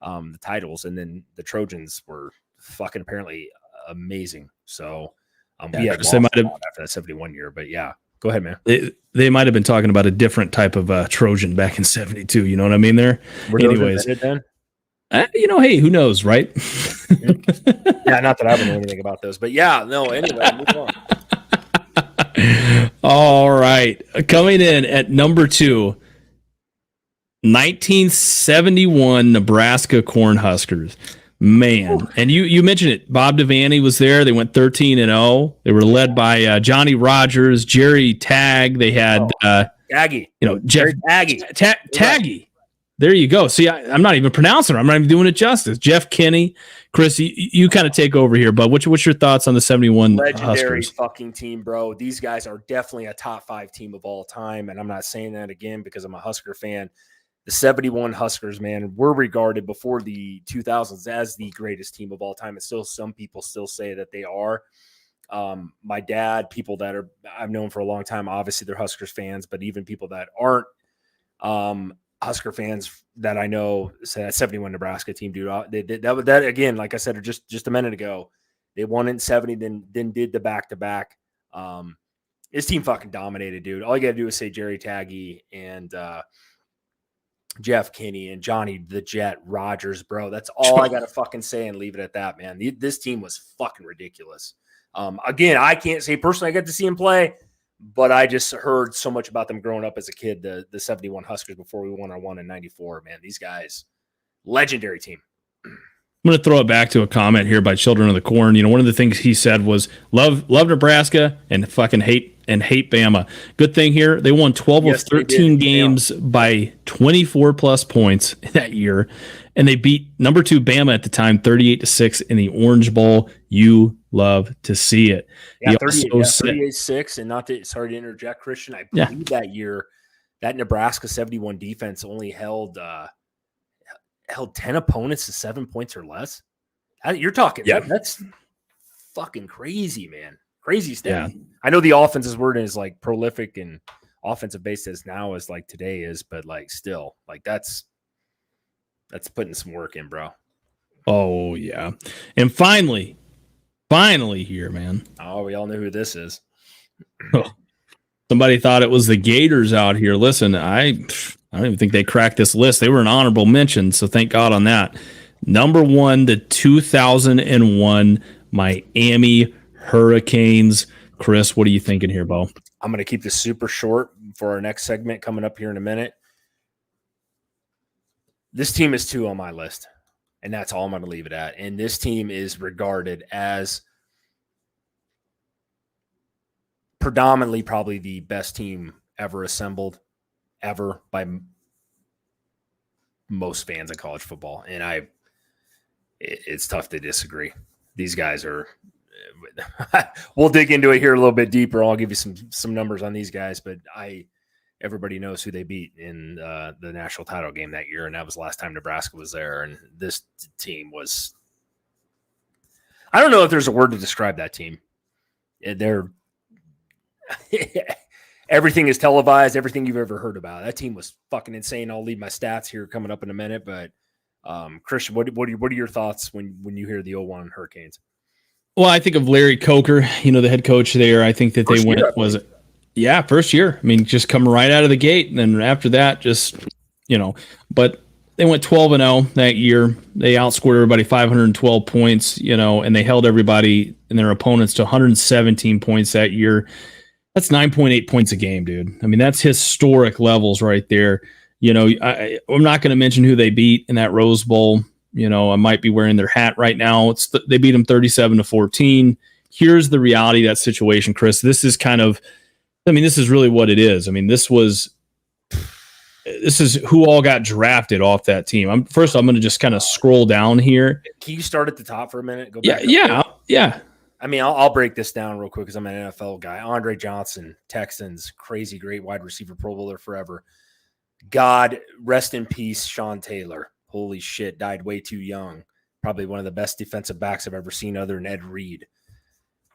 the titles, and then the Trojans were fucking apparently amazing. So we had lost after that 71 year, but yeah, go ahead, man. They might have been talking about a different type of Trojan back in 72. You know what I mean? There. Anyways. Hey, who knows, right? Yeah, not that I don't know anything about those, but yeah, no. Anyway, move on. All right, coming in at number 2, 1971 Nebraska Cornhuskers. Man, and you mentioned it. Bob Devaney was there. They went 13-0. They were led by Johnny Rogers, Jerry Tagg. They had Taggy. Jeff Taggy. There you go. See, I'm not even pronouncing it. I'm not even doing it justice. Jeff Kinney. Chris, you kind of take over here, but what's your thoughts on the 71 legendary Huskers? Fucking team, bro. These guys are definitely a top 5 team of all time, and I'm not saying that again because I'm a Husker fan. The 71 Huskers, man, were regarded before the 2000s as the greatest team of all time, and still some people still say that they are. My dad, people that I've known for a long time, obviously they're Huskers fans, but even people that aren't Husker fans that I know say that 71 Nebraska team, dude. That again, like I said just a minute ago, they won in 70, then did the back-to-back. This team fucking dominated, dude. All you got to do is say Jerry Taggy and Jeff Kinney and Johnny the Jet Rogers, bro. That's all I got to fucking say and leave it at that, man. This team was fucking ridiculous. Again, I can't say personally I got to see him play, but I just heard so much about them growing up as a kid, the 71 Huskers before we won our one in 94, man. These guys, legendary team. I'm going to throw it back to a comment here by Children of the Corn. One of the things he said was love Nebraska and fucking hate Bama. Good thing here, they won 12 of 13 games by 24 plus points that year, and they beat number 2 Bama at the time 38-6 in the Orange Bowl. You love to see it. Yeah, 38-6, and not to, sorry to interject, Christian. I believe that year that Nebraska 71 defense only held 10 opponents to 7 points or less. You're talking, that's fucking crazy, man. Crazy stuff. Yeah. I know the offense's word is like prolific and offensive based as now as like today is, but like still, like that's putting some work in, bro. Oh yeah. And finally here, man. Oh, we all know who this is. Somebody thought it was the Gators out here. Listen, I don't even think they cracked this list. They were an honorable mention, so thank God on that. Number 1, the 2001 Miami Hurricanes. Chris, what are you thinking here, Bo? I'm going to keep this super short for our next segment coming up here in a minute. This team is 2 on my list, and that's all I'm going to leave it at. And this team is regarded as predominantly probably the best team ever assembled, ever, by most fans in college football. And it's tough to disagree. These guys are we'll dig into it here a little bit deeper. I'll give you some numbers on these guys, but everybody knows who they beat in the national title game that year, and that was the last time Nebraska was there. And this team was, I don't know if there's a word to describe that team. They're everything is televised, everything you've ever heard about. That team was fucking insane. I'll leave my stats here coming up in a minute, but Christian, what are your thoughts when you hear the 01 Hurricanes? Well, I think of Larry Coker, the head coach there. I think that first first year. I mean, just coming right out of the gate. And then after that, but they went 12-0 that year. They outscored everybody 512 points, and they held everybody and their opponents to 117 points that year. That's 9.8 points a game, dude. I mean, that's historic levels right there. I'm not going to mention who they beat in that Rose Bowl. I might be wearing their hat right now. They beat them 37-14. Here's the reality of that situation, Chris. This is this is really what it is. I mean, this was this is who all got drafted off that team. I'm going to just kind of scroll down here. Can you start at the top for a minute? Go back. Yeah. I mean, I'll break this down real quick because I'm an NFL guy. Andre Johnson, Texans, crazy great wide receiver, Pro Bowler forever. God rest in peace, Sean Taylor. Holy shit, died way too young. Probably one of the best defensive backs I've ever seen, other than Ed Reed.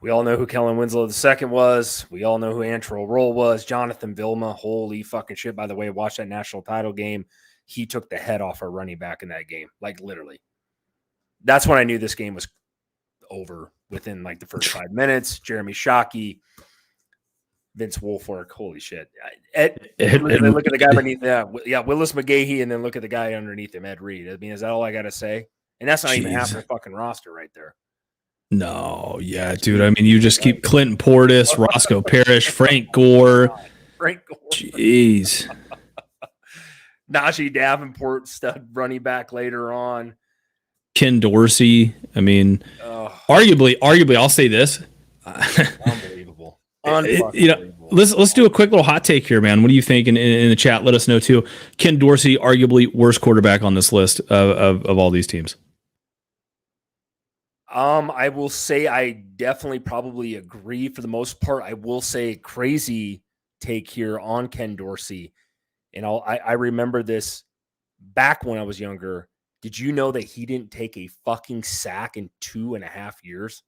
We all know who Kellen Winslow II was. We all know who Antrell Roll was. Jonathan Vilma. Holy fucking shit. By the way, watch that national title game. He took the head off our running back in that game. Like, literally. That's when I knew this game was over within, like, the first 5 minutes. Jeremy Shockey. Vince Wilfork. Holy shit. Look at the guy beneath. Willis McGahee, and then look at the guy underneath him, Ed Reed. I mean, is that all I got to say? And that's not even half the fucking roster right there. No, yeah, dude. I mean, you just keep Clinton Portis, Roscoe Parrish, Frank Gore. Jeez. Najee Davenport, stud running back later on. Ken Dorsey. I mean, arguably, I'll say this. Unbelievable. Let's do a quick little hot take here, man. What do you think in the chat? Let us know too. Ken Dorsey, arguably worst quarterback on this list of all these teams. I will say I definitely probably agree for the most part. I will say crazy take here on Ken Dorsey. And I remember this back when I was younger. Did you know that he didn't take a fucking sack in 2.5 years?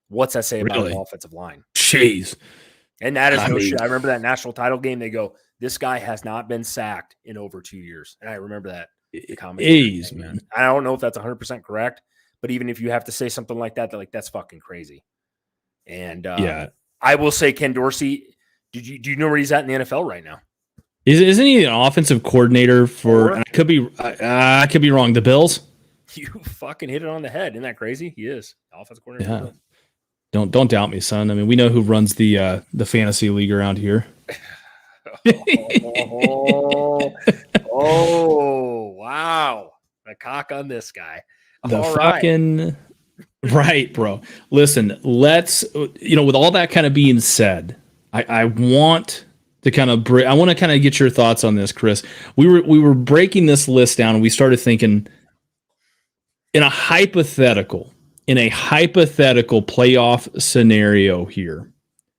What's that say about the offensive line? Jeez. And that is no shit. I remember that national title game. They go, this guy has not been sacked in over 2 years. And I remember that. Jeez, man. I don't know if that's 100% correct. But even if you have to say something like that, that's fucking crazy. And I will say Ken Dorsey. Do you know where he's at in the NFL right now? Isn't he an offensive coordinator for? And I could be wrong. The Bills. You fucking hit it on the head. Isn't that crazy? He is offensive coordinator. Yeah. Don't doubt me, son. I mean, we know who runs the fantasy league around here. Wow! The cock on this guy. Right, bro. Listen, let's, with all that kind of being said, I want to kind of get your thoughts on this, Chris. We were breaking this list down and we started thinking in a hypothetical playoff scenario here.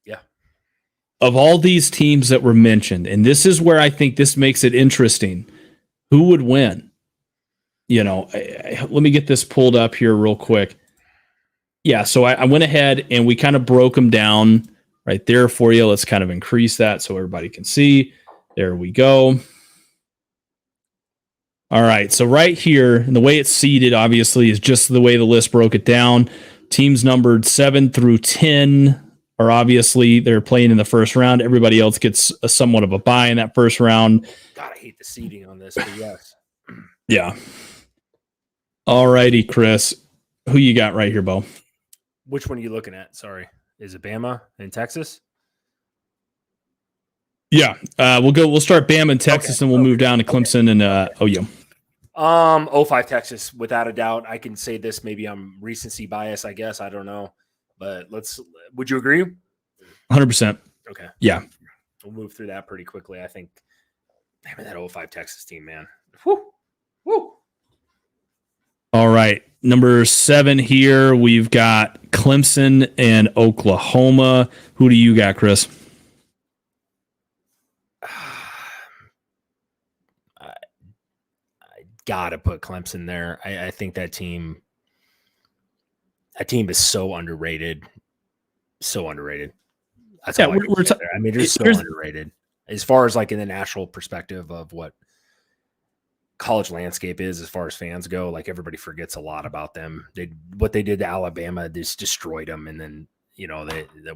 Yeah. Of all these teams that were mentioned, and this is where I think this makes it interesting, who would win? Let me get this pulled up here real quick. Yeah, so I went ahead and we kind of broke them down right there for you. Let's kind of increase that so everybody can see. There we go. All right, so right here, and the way it's seeded, obviously, is just the way the list broke it down. Teams numbered 7 through 10 are obviously, they're playing in the first round. Everybody else gets somewhat of a bye in that first round. God, I hate the seeding on this, but yes. Yeah. All righty, Chris. Who you got right here, Bo? Which one are you looking at? Sorry. Is it Bama and Texas? Yeah. We'll start Bama and Texas, and we'll move down to Clemson and OU. 05 Texas, without a doubt. I can say this. Maybe I'm recency bias, I guess. I don't know. But would you agree? 100%. Okay. Yeah. We'll move through that pretty quickly. I think, damn, that 05 Texas team, man. Woo. All right. Number 7 here, we've got Clemson and Oklahoma. Who do you got, Chris? I got to put Clemson there. I think that team is so underrated. So underrated. That's all I mean, they're so underrated. As far as like in the national perspective of what college landscape is as far as fans go, like everybody forgets a lot about them. What they did to Alabama just destroyed them. And then,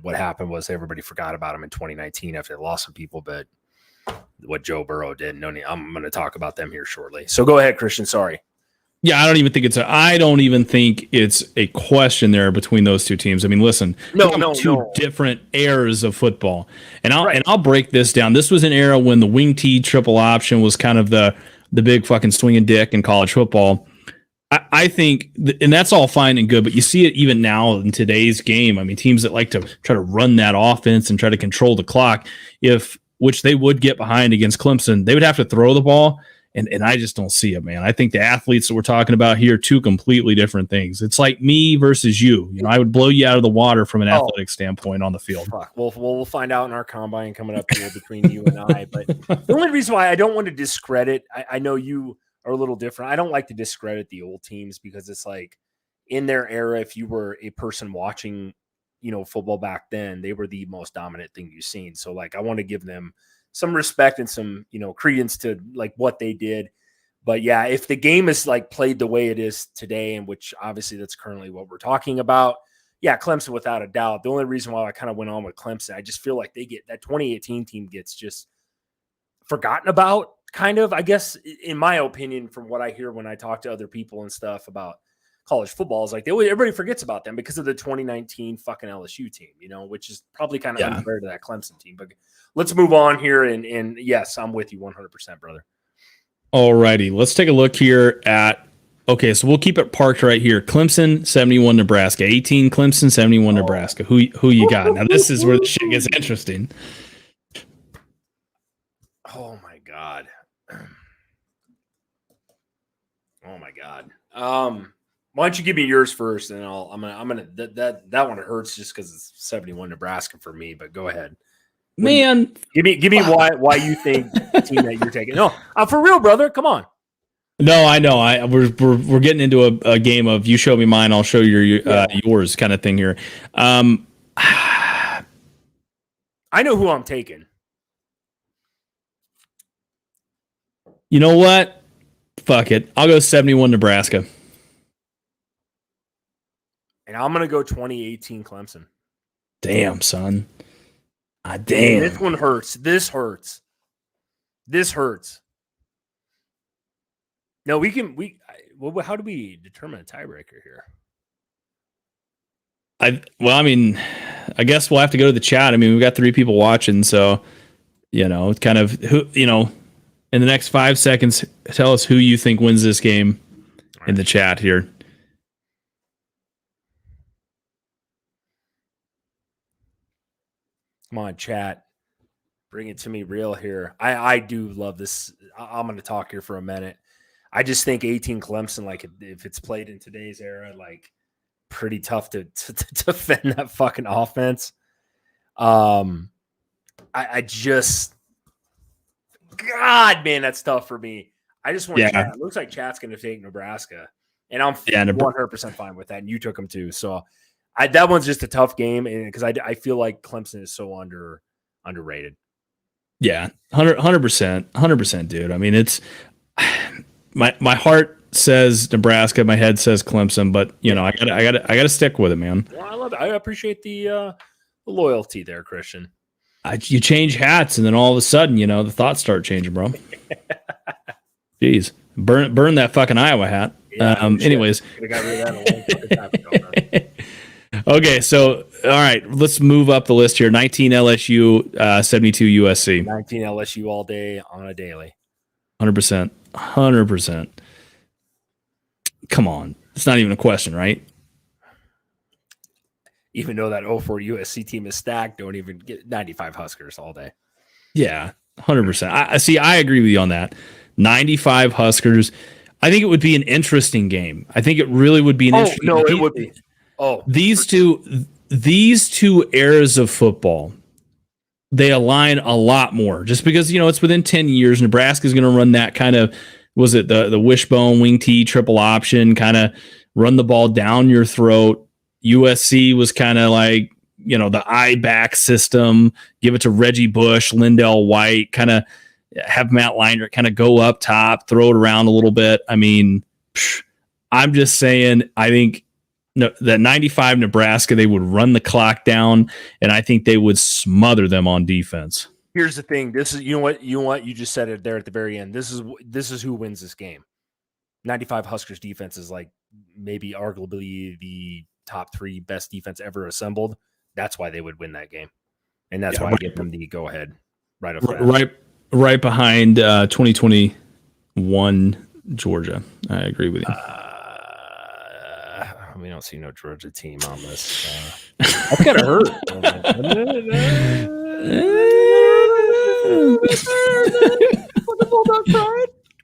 what happened was everybody forgot about them in 2019 after they lost some people, but what Joe Burrow did, I'm going to talk about them here shortly. So go ahead, Christian. Sorry. Yeah, I don't even think it's a question there between those two teams. I mean, listen, two different eras of football. And I'll break this down. This was an era when the wing T triple option was kind of the big fucking swinging dick in college football. I think, and that's all fine and good, but you see it even now in today's game. I mean, teams that like to try to run that offense and try to control the clock. If which they would get behind against Clemson, they would have to throw the ball. And I just don't see it, man. I think the athletes that we're talking about here are two completely different things. It's like me versus you. You know, I would blow you out of the water from an athletic standpoint on the field. Fuck. Well, we'll find out in our combine coming up here between you and I. But the only reason why I don't want to discredit, I know you are a little different. I don't like to discredit the old teams because it's like in their era, if you were a person watching, football back then, they were the most dominant thing you've seen. So like, I want to give them some respect and some, credence to like what they did. But yeah, if the game is like played the way it is today, and which obviously that's currently what we're talking about. Yeah, Clemson without a doubt. The only reason why I kind of went on with Clemson, I just feel like they get that 2018 team gets just forgotten about kind of, I guess, in my opinion, from what I hear when I talk to other people and stuff about college football, is like everybody forgets about them because of the 2019 fucking LSU team, which is probably kind of unfair to that Clemson team. But let's move on here. And yes, I'm with you 100%, brother. All righty. Let's take a look here at, okay, so we'll keep it parked right here. Clemson, 71, Nebraska. 18, Clemson, 71, Nebraska. Who you got? Now, this is where the shit gets interesting. Oh, my God. Oh, my God. Why don't you give me yours first, and I'm gonna that one hurts just because it's 71 Nebraska for me. But go ahead, man. Give me why you think the team that you're taking. No, for real, brother. Come on. No, I know. We're getting into a game of you show me mine, I'll show you yours kind of thing here. I know who I'm taking. You know what? Fuck it. I'll go 71 Nebraska. And I'm going to go 2018 Clemson. Damn, son. Damn. This one hurts. This hurts. No, how do we determine a tiebreaker here? I guess we'll have to go to the chat. I mean, we've got 3 people watching, so, it's kind of who, in the next 5 seconds, tell us who you think wins this game in the chat here. Come on, chat. Bring it to me real here. I do love this. I'm going to talk here for a minute. I just think 18 Clemson, like if it's played in today's era, like pretty tough to defend that fucking offense. I just, God, man, that's tough for me. I just want to chat. It looks like chat's going to take Nebraska, and I'm 100% fine with that. And you took them too. So that one's just a tough game, and because I feel like Clemson is so underrated. Yeah, 100%, dude. I mean, it's my heart says Nebraska, my head says Clemson, but I gotta stick with it, man. Well, I love it. I appreciate the loyalty there, Christian. You change hats, and then all of a sudden, the thoughts start changing, bro. Jeez, burn that fucking Iowa hat. Yeah, anyways. Okay, so all right, let's move up the list here. 19 LSU, 72 USC. 19 LSU all day on a daily. 100%. Come on, it's not even a question, right? Even though that 04 USC team is stacked, don't even get 95 Huskers all day. Yeah, 100%. I agree with you on that. 95 Huskers. I think it would be an interesting game. I think it really would be an interesting game. It would be. These two eras of football, they align a lot more just because, it's within 10 years. Nebraska is going to run that kind of, was it the wishbone, wing T, triple option, kind of run the ball down your throat. USC was kind of like, the eye back system, give it to Reggie Bush, Lindell White, kind of have Matt Leinart kind of go up top, throw it around a little bit. I mean, I'm just saying, I think that 95 Nebraska, they would run the clock down, and I think they would smother them on defense. Here's the thing. This is, you know what? You just said it there at the very end. This is who wins this game. 95 Huskers defense is like maybe arguably the top 3 best defense ever assembled. That's why they would win that game. And that's why I give them the go ahead right off right behind 2021 Georgia. I agree with you. We don't see no Georgia team on this. That's gotta hurt.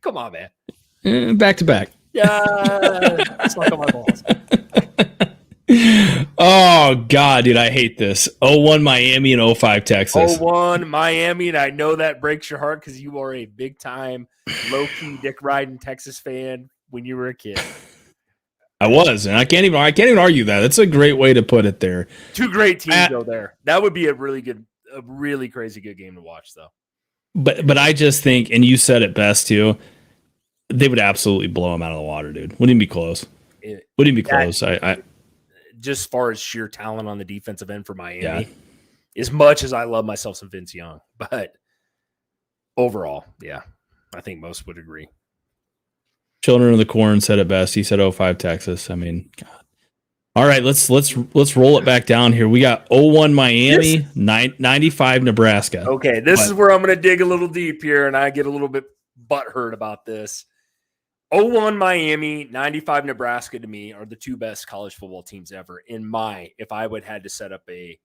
Come on, man. Back to back. Yeah. Suck on my balls. Oh, God, dude, I hate this. 0-1 Miami and 0-5 Texas. 0-1 Miami, and I know that breaks your heart because you are a big-time, low-key dick riding Texas fan when you were a kid. I was, and I can't even argue that. That's a great way to put it there. Two great teams go there. That would be a really crazy good game to watch, though. But I just think, and you said it best too, they would absolutely blow them out of the water, dude. Wouldn't even be close. Wouldn't even be close. I just as far as sheer talent on the defensive end for Miami, as much as I love myself some Vince Young, but overall, yeah, I think most would agree. Children of the Corn said it best. He said 0-5 Texas. I mean, God. All right, let's roll it back down here. We got 0-1 Miami, 95 Nebraska. Okay, this is where I'm going to dig a little deep here, and I get a little bit butthurt about this. 0-1 Miami, 95 Nebraska to me are the two best college football teams ever. If I would had to set up a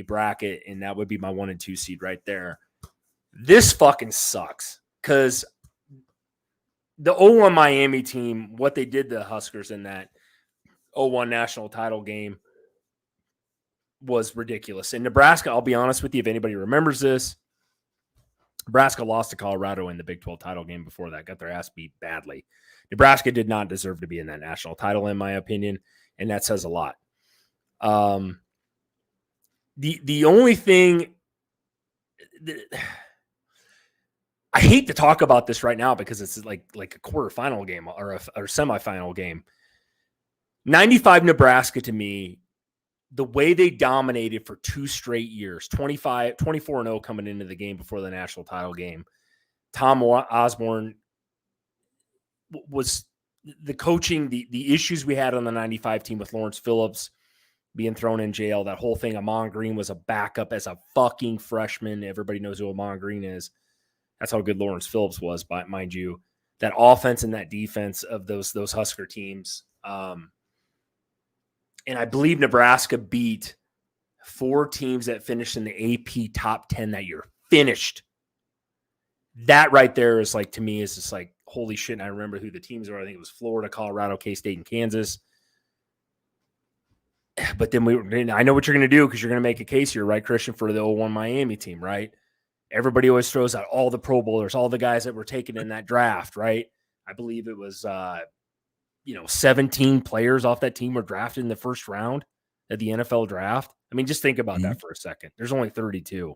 bracket, and that would be my 1 and 2 seed right there. This fucking sucks because the 0-1 Miami team, what they did to the Huskers in that 0-1 national title game was ridiculous. And Nebraska, I'll be honest with you, if anybody remembers this, Nebraska lost to Colorado in the Big 12 title game before that, got their ass beat badly. Nebraska did not deserve to be in that national title, in my opinion, and that says a lot. The only thing I hate to talk about this right now because it's like a quarterfinal game or a semifinal game. 95 Nebraska to me, the way they dominated for 2 straight years, 24-0 coming into the game before the national title game. Tom Osborne was the coaching, the issues we had on the 95 team with Lawrence Phillips being thrown in jail, that whole thing. Amon Green was a backup as a fucking freshman. Everybody knows who Amon Green is. That's how good Lawrence Phillips was, but mind you, that offense and that defense of those Husker teams. And I believe Nebraska beat 4 teams that finished in the AP top 10 that year. Finished. That right there is like, to me, is just like, holy shit. And I remember who the teams were. I think it was Florida, Colorado, K-State, and Kansas. But then I know what you're going to do because you're going to make a case here, right, Christian, for the 0-1 Miami team, right? Everybody always throws out all the Pro Bowlers, all the guys that were taken in that draft, right? I believe it was 17 players off that team were drafted in the first round at the NFL draft. I mean, just think about that for a second. There's only 32.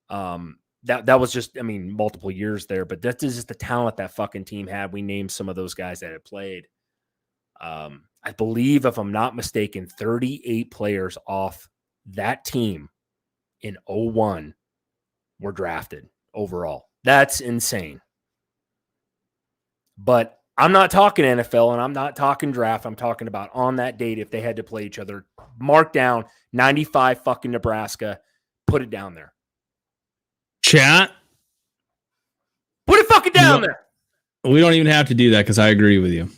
That was just, I mean, multiple years there, but that's just the talent that fucking team had. We named some of those guys that had played. I believe, if I'm not mistaken, 38 players off that team in 0-1 were drafted overall. That's insane. But I'm not talking NFL and I'm not talking draft. I'm talking about on that date if they had to play each other. Mark down 95 fucking Nebraska. Put it down there. Chat. Put it fucking down there. We don't even have to do that because I agree with you.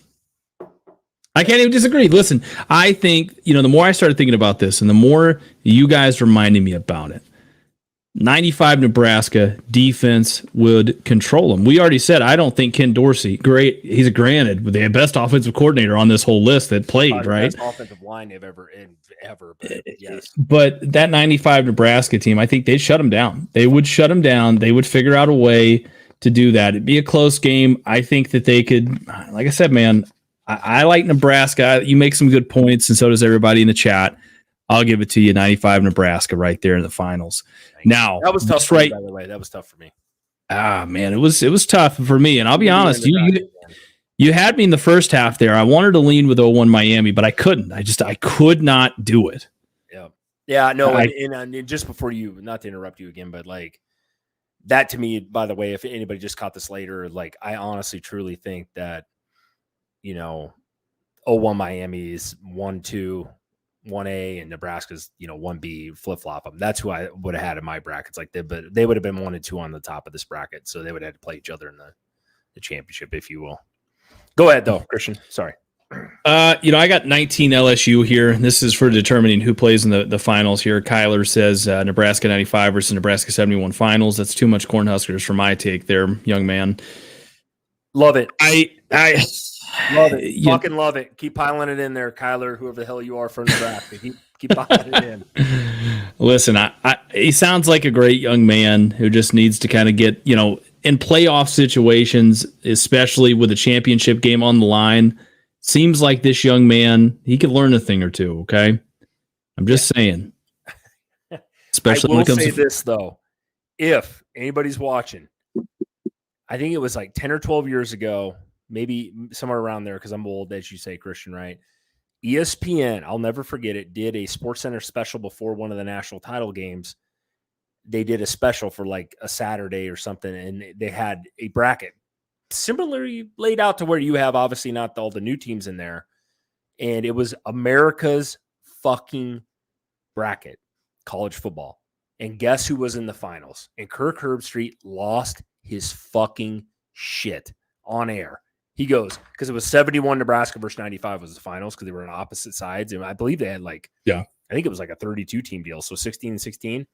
I can't even disagree. Listen, I think, the more I started thinking about this and the more you guys reminded me about it, 95 Nebraska defense would control them. We already said, I don't think Ken Dorsey, great. He's granted the best offensive coordinator on this whole list that played, right? Best offensive line they've ever. But yes. But that 95 Nebraska team, I think they'd shut them down. They would shut them down. They would figure out a way to do that. It'd be a close game. I think that they could, like I said, man, I like Nebraska. You make some good points, and so does everybody in the chat. I'll give it to you, 95 Nebraska right there in the finals. Now, that was tough for me, by the way. That was tough for me. Man, it was tough for me. And I'll be honest, you had me in the first half there. I wanted to lean with 0-1 Miami, but I couldn't. I could not do it. Yeah, no. And just before you, not to interrupt you again, but like that to me, by the way, if anybody just caught this later, like I honestly, truly think that 0-1 Miami is 1-2. 1A and Nebraska's, 1B, flip-flop them. That's who I would have had in my brackets. Like they would have been 1 and 2 on the top of this bracket. So they would have had to play each other in the championship, if you will. Go ahead though, Christian. Sorry. I got 19 LSU here. This is for determining who plays in the finals here. Kyler says Nebraska 95 versus Nebraska 71 finals. That's too much Cornhuskers for my take there, young man. Love it. I love it. Fucking love it. Keep piling it in there, Kyler, whoever the hell you are from Nebraska. Keep piling it in. Listen, he sounds like a great young man who just needs to kind of get, in playoff situations, especially with a championship game on the line. Seems like this young man, he could learn a thing or two, okay? I'm just saying. Especially I will say this, though. If anybody's watching, I think it was like 10 or 12 years ago, maybe somewhere around there, because I'm old, as you say, Christian, right? ESPN, I'll never forget it, did a SportsCenter special before one of the national title games. They did a special for like a Saturday or something, and they had a bracket similarly laid out to where you have obviously not all the new teams in there. And it was America's fucking bracket, college football. And guess who was in the finals? And Kirk Herbstreit lost his fucking shit on air. He goes, because it was 71 Nebraska versus 95 was the finals because they were on opposite sides. And I believe they had I think it was like a 32 team deal. So 16 and 16.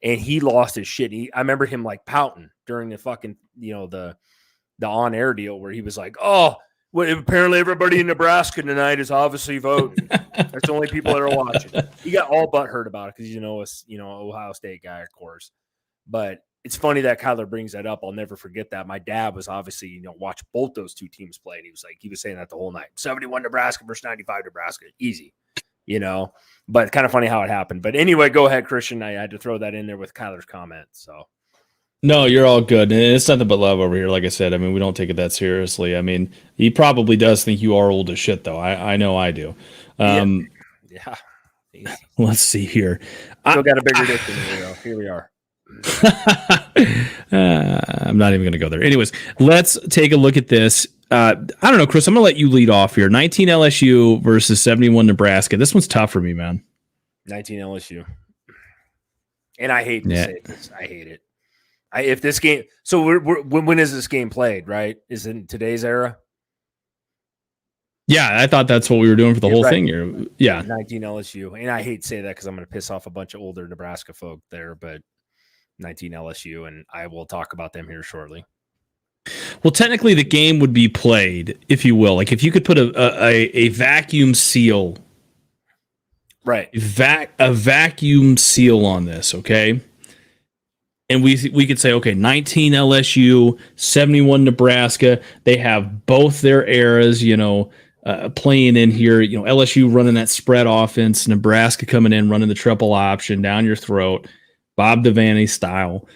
And he lost his shit. I remember him like pouting during the fucking, the on-air deal where he was like, oh, well, apparently everybody in Nebraska tonight is obviously voting. That's the only people that are watching. He got all butthurt about it because Ohio State guy, of course. But it's funny that Kyler brings that up. I'll never forget that. My dad was obviously, watch both those two teams play. And he was saying that the whole night. 71 Nebraska versus 95 Nebraska. Easy, But kind of funny how it happened. But anyway, go ahead, Christian. I had to throw that in there with Kyler's comment. So. No, you're all good. And it's nothing but love over here. Like I said, we don't take it that seriously. He probably does think you are old as shit, though. I know I do. Yeah. Let's see here. Still got a bigger dick than me, though. Here we are. I'm not even going to go there. Anyways, let's take a look at this. I don't know, Chris. I'm going to let you lead off here. 19 LSU versus 71 Nebraska. This one's tough for me, man. 19 LSU. And I hate to say this. I hate it. If this game, so when is this game played? Right? Is it in today's era? Yeah, I thought that's what we were doing for the whole thing here. Yeah, 19 LSU, and I hate to say that because I'm going to piss off a bunch of older Nebraska folk there, but 19 LSU, and I will talk about them here shortly. Well, technically, the game would be played, if you will. Like if you could put a vacuum seal, right? A vacuum seal on this, okay. And we could say, okay, 19 LSU, 71 Nebraska. They have both their eras, playing in here. LSU running that spread offense, Nebraska coming in running the triple option down your throat, Bob Devaney style,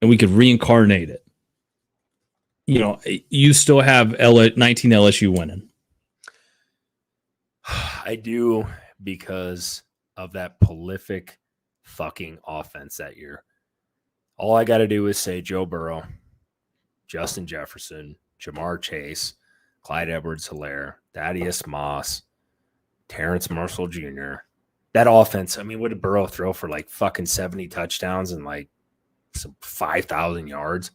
and we could reincarnate it. You still have 19 LSU winning. I do because of that prolific fucking offense that year. All I got to do is say Joe Burrow, Justin Jefferson, Jamar Chase, Clyde Edwards-Helaire, Thaddeus Moss, Terrence Marshall Jr. That offense, what did Burrow throw for like fucking 70 touchdowns and like some 5,000 yards?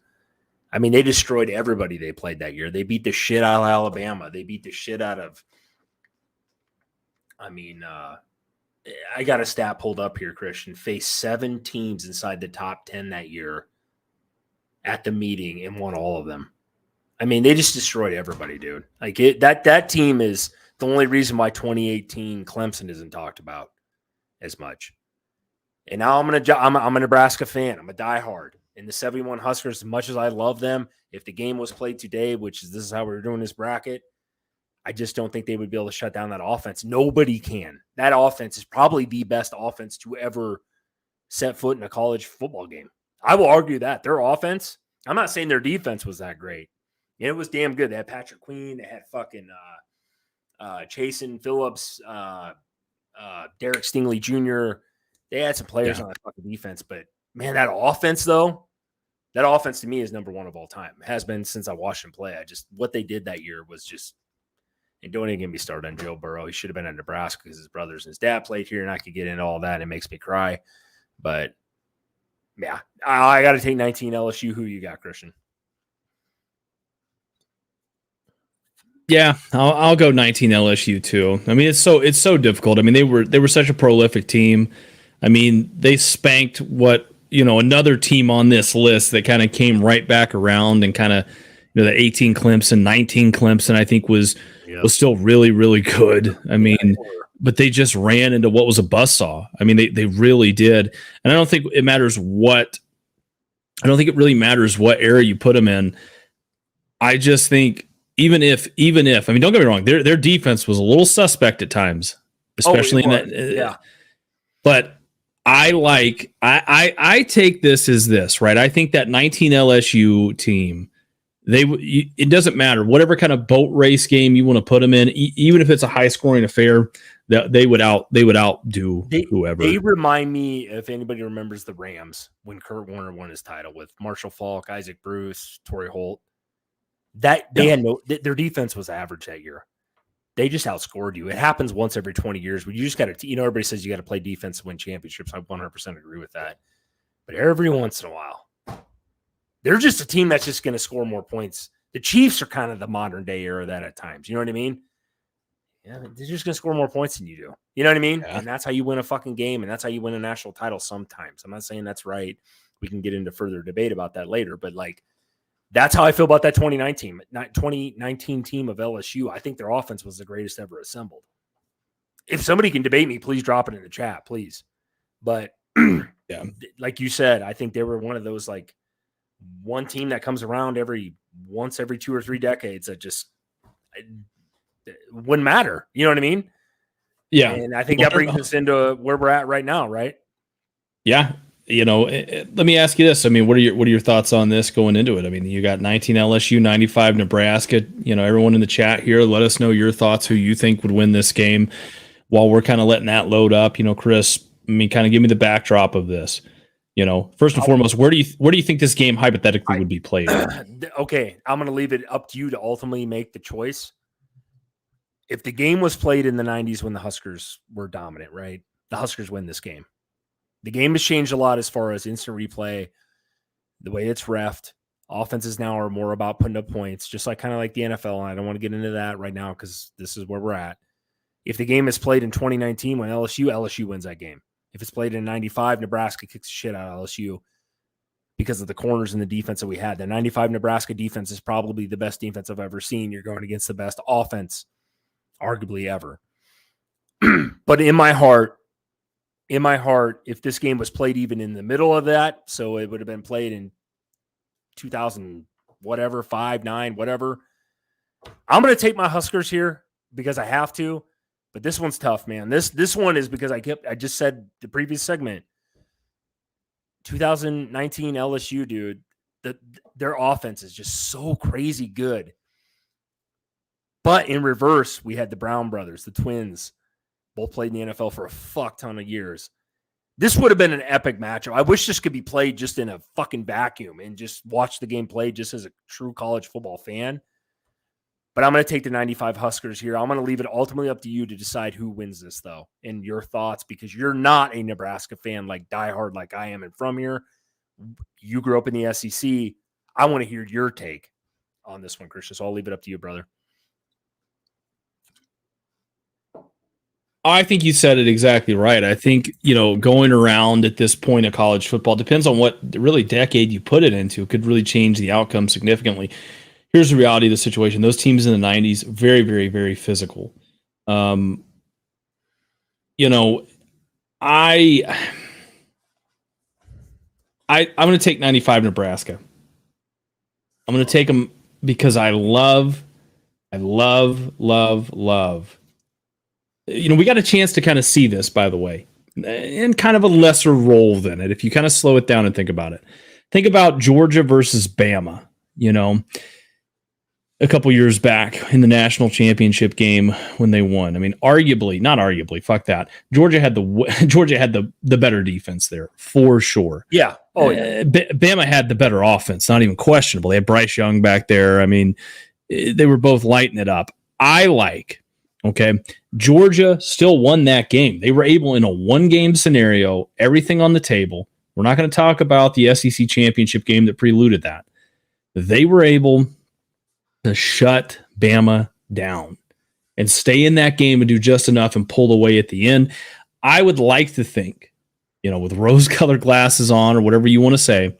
They destroyed everybody they played that year. They beat the shit out of Alabama. They beat the shit out of, I got a stat pulled up here, Christian. Faced 7 teams inside the top 10 that year at the meeting and won all of them. They just destroyed everybody, dude. That team is the only reason why 2018 Clemson isn't talked about as much. And now I'm a Nebraska fan. I'm a diehard. And the 71 Huskers, as much as I love them, if the game was played today, this is how we're doing this bracket, I just don't think they would be able to shut down that offense. Nobody can. That offense is probably the best offense to ever set foot in a college football game. I will argue that. Their offense, I'm not saying their defense was that great. It was damn good. They had Patrick Queen. They had fucking Chasen Phillips, Derek Stingley Jr. They had some players on that fucking defense. But, man, that offense, though, that offense to me is number one of all time. It has been since I watched him play. What they did that year was just – and don't even get me started on Joe Burrow. He should have been in Nebraska because his brothers and his dad played here, and I could get into all that. It makes me cry. But, yeah, I got to take 19 LSU. Who you got, Christian? Yeah, I'll go 19 LSU too. I mean, it's so difficult. I mean, they were such a prolific team. I mean, they spanked another team on this list that kind of came right back around and kind of the 18 Clemson, 19 Clemson, I think was still really, really good. I mean, but they just ran into what was a buzzsaw. I mean, they really did. And I don't think it really matters what era you put them in. I just think even if I mean, don't get me wrong, their defense was a little suspect at times, especially in that. Yeah. But I take this as this, right? I think that 19 LSU team, it doesn't matter whatever kind of boat race game you want to put them in, even if it's a high scoring affair, that they would outdo whoever. They remind me, if anybody remembers, the Rams when Kurt Warner won his title with Marshall Faulk, Isaac Bruce, Torrey Holt. That they had their defense was average that year. They just outscored you. It happens once every 20 years, but you just got to, everybody says you got to play defense to win championships. I 100% agree with that. But every once in a while, they're just a team that's just going to score more points. The Chiefs are kind of the modern day era of that at times. You know what I mean? Yeah, they're just going to score more points than you do. You know what I mean? Yeah. And that's how you win a fucking game, and that's how you win a national title sometimes. I'm not saying that's right. We can get into further debate about that later, but that's how I feel about that 2019 team of LSU. I think their offense was the greatest ever assembled. If somebody can debate me, please drop it in the chat, please. But yeah, like you said, I think they were one of those one team that comes around once every 2 or 3 decades that just wouldn't matter. You know what I mean? Yeah. And I think that brings us into where we're at right now, right? Yeah. Let me ask you this. I mean, what are your thoughts on this going into it? I mean, you got 19 LSU, 95 Nebraska. Everyone in the chat here, let us know your thoughts, who you think would win this game while we're kind of letting that load up. Chris, I mean, kind of give me the backdrop of this. First and foremost, where do you think this game hypothetically would be played? Okay, I'm going to leave it up to you to ultimately make the choice. If the game was played in the 90s when the Huskers were dominant, right? The Huskers win this game. The game has changed a lot as far as instant replay, the way it's reffed. Offenses now are more about putting up points, just kind of like the NFL. And I don't want to get into that right now because this is where we're at. If the game is played in 2019 when LSU wins that game. If it's played in 95, Nebraska kicks the shit out of LSU because of the corners and the defense that we had. The 95 Nebraska defense is probably the best defense I've ever seen. You're going against the best offense, arguably ever. But in my heart, if this game was played even in the middle of that, so it would have been played in 2000, whatever, 5, 9, whatever. I'm going to take my Huskers here because I have to, but this one's tough, man. This one is because I just said the previous segment, 2019 LSU, dude, their offense is just so crazy good. But in reverse, we had the Brown brothers, the twins, both played in the NFL for a fuck ton of years. This would have been an epic matchup. I wish this could be played just in a fucking vacuum and just watch the game played just as a true college football fan. But I'm going to take the 95 Huskers here. I'm going to leave it ultimately up to you to decide who wins this, though, and your thoughts, because you're not a Nebraska fan diehard like I am and from here. You grew up in the SEC. I want to hear your take on this one, Christian. So I'll leave it up to you, brother. I think you said it exactly right. I think, going around at this point of college football depends on what really decade you put it into. It could really change the outcome significantly. Here's the reality of the situation. Those teams in the 90s, very, very, very physical. I'm going to take 95 Nebraska. I'm going to take them because I love. We got a chance to kind of see this, by the way, in kind of a lesser role than it. If you kind of slow it down and think about it, think about Georgia versus Bama, a couple years back in the national championship game when they won. I mean, not arguably, fuck that. Georgia had the better defense there for sure. Yeah. Oh yeah. Bama had the better offense, not even questionable. They had Bryce Young back there. I mean, they were both lighting it up. Georgia still won that game. They were able, in a one-game scenario, everything on the table. We're not going to talk about the SEC championship game that preluded that. They were able to shut Bama down and stay in that game and do just enough and pull away at the end. I would like to think, with rose-colored glasses on or whatever you want to say,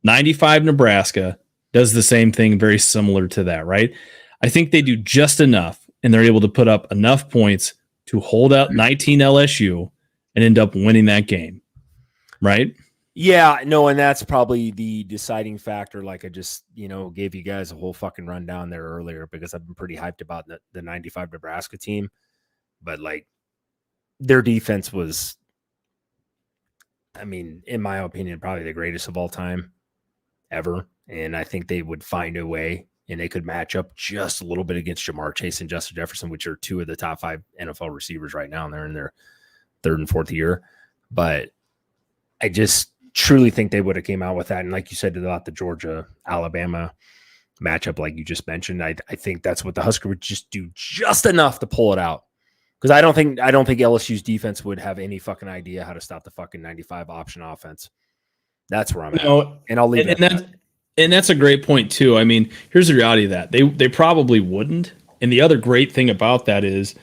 95 Nebraska does the same thing very similar to that, right? I think they do just enough, and they're able to put up enough points to hold out 19 LSU and end up winning that game, right? Yeah, no, and that's probably the deciding factor. Like I just, gave you guys a whole fucking rundown there earlier because I've been pretty hyped about the 95 Nebraska team. But like their defense was, in my opinion, probably the greatest of all time ever. And I think they would find a way and they could match up just a little bit against Jamar Chase and Justin Jefferson, which are two of the top 5 NFL receivers right now. And they're in their 3rd and 4th year. But I just truly think they would have came out with that. And like you said about the Georgia-Alabama matchup, like you just mentioned, I think that's what the Huskers would just do just enough to pull it out. Because I don't think LSU's defense would have any fucking idea how to stop the fucking 95 option offense. That's where I'm at. And I'll leave it. And that's a great point too. I mean, here's the reality of that. They probably wouldn't. And the other great thing about that is,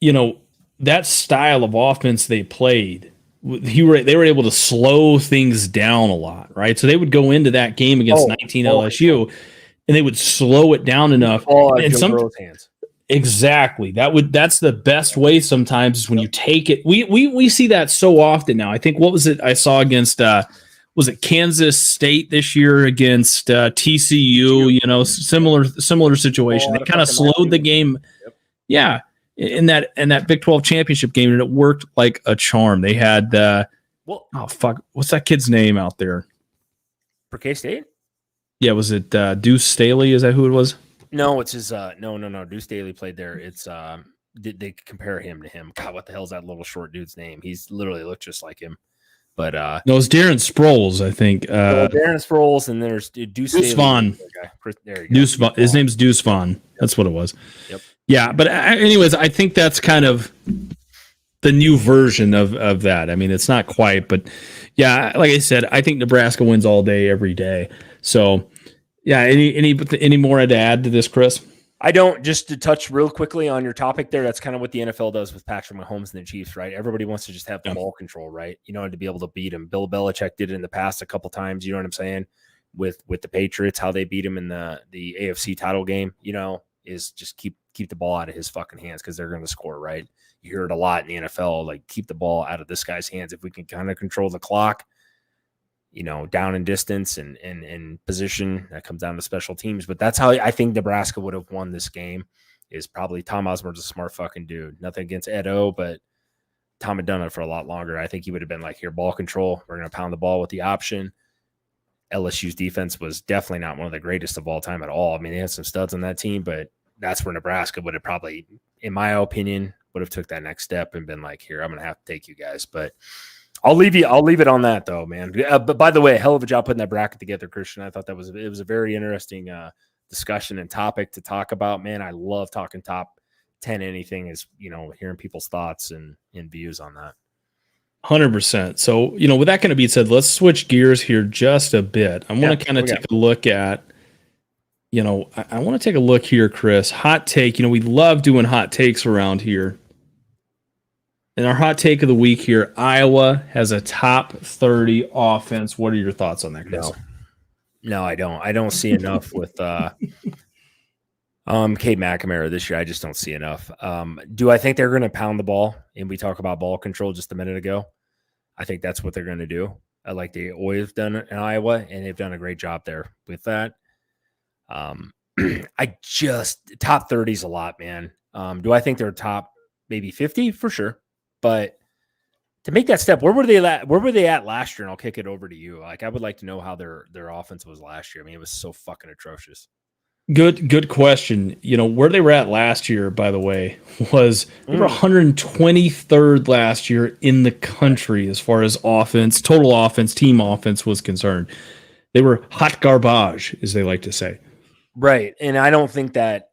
that style of offense they played, they were able to slow things down a lot, right? So they would go into that game against 19 LSU and they would slow it down enough. And some hands. Exactly. That's the best way sometimes is when you take it. We see that so often now. I think what was it I saw against was it Kansas State this year against TCU, similar situation. They kind of slowed the game. Yep. Yeah. In that Big 12 championship game, and it worked like a charm. They had what's that kid's name out there? For K-State? Yeah, was it Deuce Staley? Is that who it was? No, it's his no. Deuce Staley played there. It's they compare him to him. God, what the hell's that little short dude's name? He's literally looked just like him. But no, it's Darren Sproles, I think. Darren Sproles, and there's Deuce Vaughn. There you go. Vaughn. His name's Deuce Vaughn. That's what it was. Yep. Yeah, but anyways, I think that's kind of the new version of that. I mean, it's not quite, but yeah, like I said, I think Nebraska wins all day, every day. So, yeah, any more to add to this, Chris? I don't. Just to touch real quickly on your topic there, that's kind of what the NFL does with Patrick Mahomes and the Chiefs, right? Everybody wants to just have the ball control, right? To be able to beat him. Bill Belichick did it in the past a couple times. You know what I'm saying? With the Patriots, how they beat him in the AFC title game, is just keep the ball out of his fucking hands because they're going to score, right? You hear it a lot in the NFL, like keep the ball out of this guy's hands. If we can kind of control the clock, down in distance and position, that comes down to special teams. But that's how I think Nebraska would have won this game, is probably Tom Osborne's a smart fucking dude. Nothing against Ed O, but Tom had done it for a lot longer. I think he would have been like, here, ball control. We're going to pound the ball with the option. LSU's defense was definitely not one of the greatest of all time at all. I mean, they had some studs on that team, but that's where Nebraska would have probably, in my opinion, would have took that next step and been like, here, I'm going to have to take you guys. But I'll leave it on that though, man. But by the way, hell of a job putting that bracket together, Christian. I thought it was a very interesting discussion and topic to talk about, man. I love talking top 10 anything, is, hearing people's thoughts and views on that. 100%. So, with that kind of being said, let's switch gears here just a bit. I want to kind of take a look at, I want to take a look here, Chris. Hot take. We love doing hot takes around here. And our hot take of the week here, Iowa has a top 30 offense. What are your thoughts on that, Chris? No, I don't. I don't see enough with Cade McNamara this year. I just don't see enough. Do I think they're going to pound the ball? And we talk about ball control just a minute ago. I think that's what they're going to do. Like they always done in Iowa, and they've done a great job there with that. Top 30 is a lot, man. Do I think they're top maybe 50? For sure. But to make that step, where were they at last year? And I'll kick it over to you. Like, I would like to know how their offense was last year. I mean, it was so fucking atrocious. Good question. Where they were at last year, by the way, was they were 123rd last year in the country as far as offense, total offense, team offense was concerned. They were hot garbage, as they like to say. Right. And I don't think that,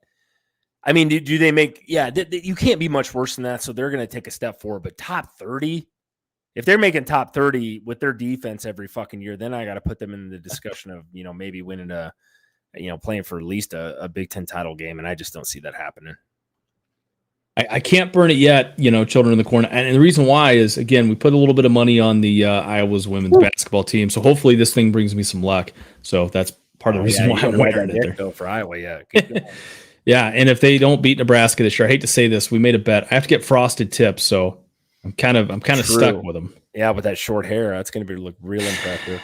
I mean, do they make, you can't be much worse than that. So they're going to take a step forward, but top 30, if they're making top 30 with their defense every fucking year, then I got to put them in the discussion of, maybe winning a playing for at least a Big Ten title game, and I just don't see that happening. I can't burn it yet, Children in the Corn. And the reason why is, again, we put a little bit of money on the Iowa's women's basketball team. So hopefully this thing brings me some luck. So that's part of the reason why I'm wearing it there. Though, for Iowa, yeah. Yeah, and if they don't beat Nebraska this year, I hate to say this, we made a bet. I have to get frosted tips, so I'm kind of stuck with them. Yeah, with that short hair, that's going to look real impressive.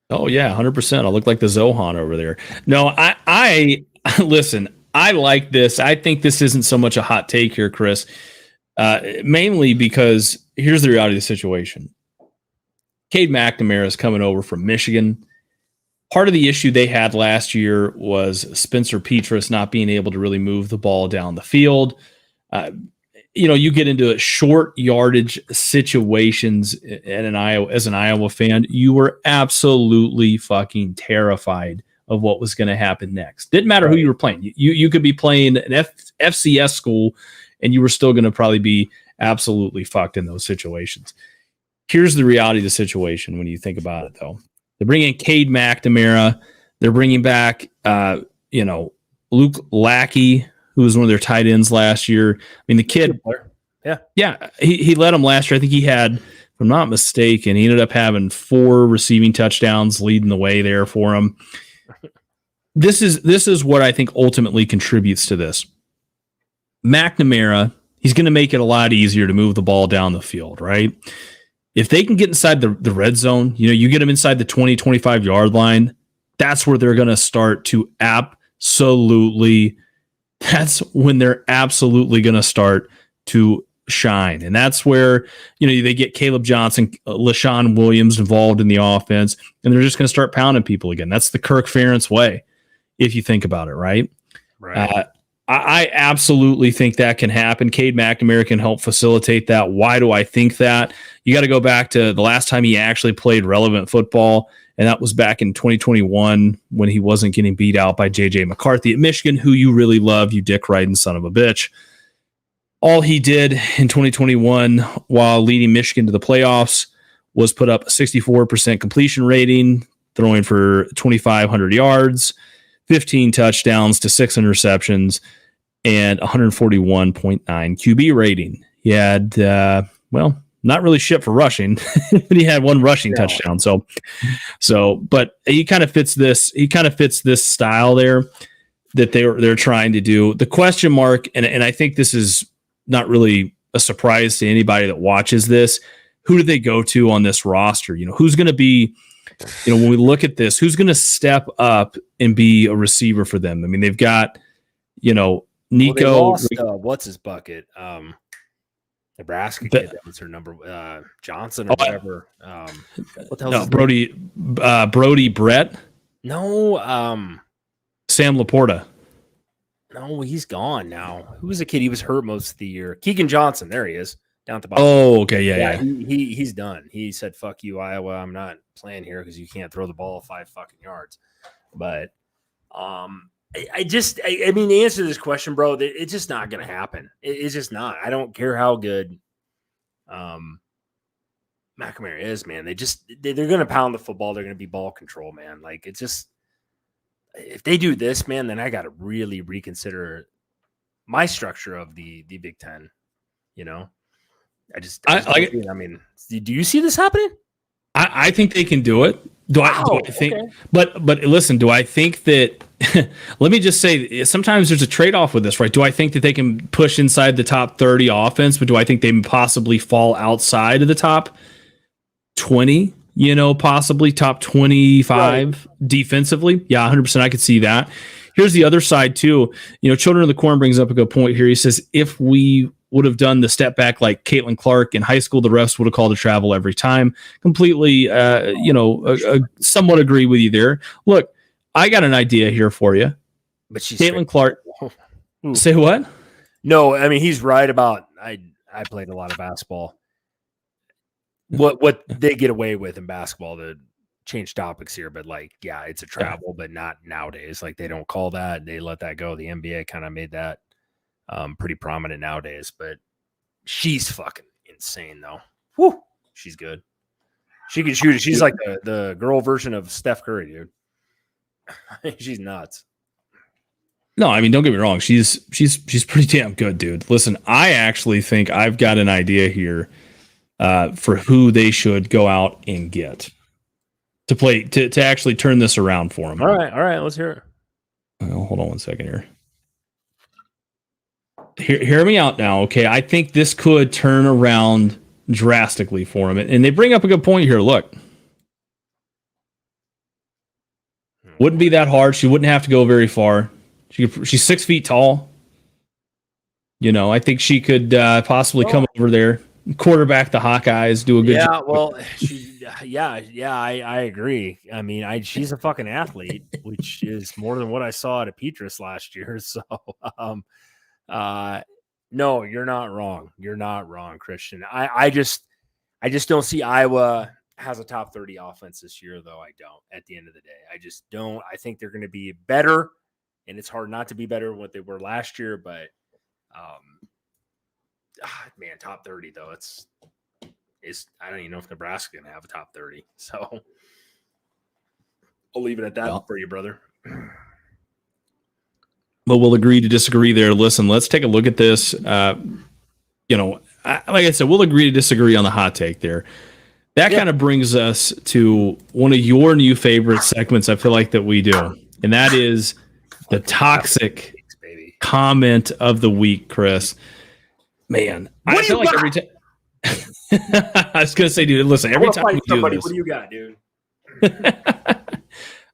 Oh yeah, 100%. I'll look like the Zohan over there. No, I listen. I like this. I think this isn't so much a hot take here, Chris, mainly because here's the reality of the situation. Cade McNamara is coming over from Michigan. Part of the issue they had last year was Spencer Petras not being able to really move the ball down the field. You get into short yardage situations as an Iowa fan, you were absolutely fucking terrified of what was going to happen next. Didn't matter who you were playing. You could be playing an FCS school and you were still going to probably be absolutely fucked in those situations. Here's the reality of the situation when you think about it, though. They're bringing Cade McNamara. They're bringing back, Luke Lackey, who was one of their tight ends last year. I mean, the kid, he led them last year. I think he had, if I'm not mistaken, he ended up having 4 receiving touchdowns leading the way there for him. This is what I think ultimately contributes to this. McNamara, he's going to make it a lot easier to move the ball down the field, right? If they can get inside the red zone, you get them inside the 20, 25 yard line, that's where they're going to start to that's when they're absolutely going to start to shine. And that's where, they get Caleb Johnson, LaShawn Williams involved in the offense, and they're just going to start pounding people again. That's the Kirk Ferentz way, if you think about it, right? Right. I absolutely think that can happen. Cade McNamara can help facilitate that. Why do I think that? You got to go back to the last time he actually played relevant football, and that was back in 2021 when he wasn't getting beat out by J.J. McCarthy at Michigan, who you really love, you dick riding son of a bitch. All he did in 2021 while leading Michigan to the playoffs was put up a 64% completion rating, throwing for 2,500 yards, 15 touchdowns to 6 interceptions, and 141.9 QB rating. He had, not really shit for rushing, but he had 1 rushing touchdown. But he kind of fits this. He kind of fits this style there that they're trying to do. The question mark, and I think this is not really a surprise to anybody that watches this. Who do they go to on this roster? Who's going to be, when we look at this, who's going to step up and be a receiver for them? I mean, they've got, Nico. Well, they lost, what's his bucket? Nebraska kid that was her number, Johnson or whatever. What the hell? No, Brody Brett. No, Sam Laporta. No, he's gone now. Who was a kid? He was hurt most of the year. Keegan Johnson. There he is. Down at the bottom. Oh, okay. Yeah. He's done. He said, "Fuck you, Iowa. I'm not playing here because you can't throw the ball 5 fucking yards." But I mean, the answer to this question, bro, it's just not going to happen. It's just not. I don't care how good McNamara is, man. They're going to pound the football. They're going to be ball control, man. Like, it's just, if they do this, man, then I got to really reconsider my structure of the Big Ten. I mean, do you see this happening? I think they can do it. Do I think? Okay. But listen, do I think that? Let me just say, sometimes there's a trade-off with this, right? Do I think that they can push inside the top 30 offense, but do I think they possibly fall outside of the top 20? Possibly top 25 defensively. Yeah, 100%. I could see that. Here's the other side too. Children of the Corn brings up a good point here. He says, if we would have done the step back like Caitlin Clark in high school, the refs would have called a travel every time. Completely, somewhat agree with you there. Look, I got an idea here for you. But she's Caitlin Clark. Say what? No, I mean, he's right about, I played a lot of basketball. What they get away with in basketball, to change topics here, but it's a travel, but not nowadays. Like, they don't call that. They let that go. The NBA kind of made that pretty prominent nowadays, but she's fucking insane though. Woo, she's good. She can shoot it. She's like the girl version of Steph Curry, dude. She's nuts. No, I mean, don't get me wrong. She's pretty damn good, dude. Listen, I actually think I've got an idea here for who they should go out and get to play to actually turn this around for them. All right, let's hear it. Well, hold on one second here. Hear me out now, okay? I think this could turn around drastically for them, and they bring up a good point here. Look, wouldn't be that hard. She wouldn't have to go very far. She's 6 feet tall. You know, I think she could possibly come over there, quarterback the Hawkeyes, do a good job. Well, I agree. I mean, she's a fucking athlete, which is more than what I saw at Petrus last year. So, no, you're not wrong. You're not wrong, Christian. I just don't see Iowa has a top 30 offense this year, though. I don't. At the end of the day, I just don't. I think they're going to be better. And it's hard not to be better than what they were last year, but man, top 30 though. I don't even know if Nebraska's gonna have a top 30. So I'll leave it at that for you, brother. But we'll agree to disagree there. Listen, let's take a look at this. You know, like I said, we'll agree to disagree on the hot take there. That kind of brings us to one of your new favorite segments. I feel like that we do, and that is the toxic comment of the week, Chris. Man, I feel like every time. I was gonna say, dude, listen, every time we do this, what do you got, dude?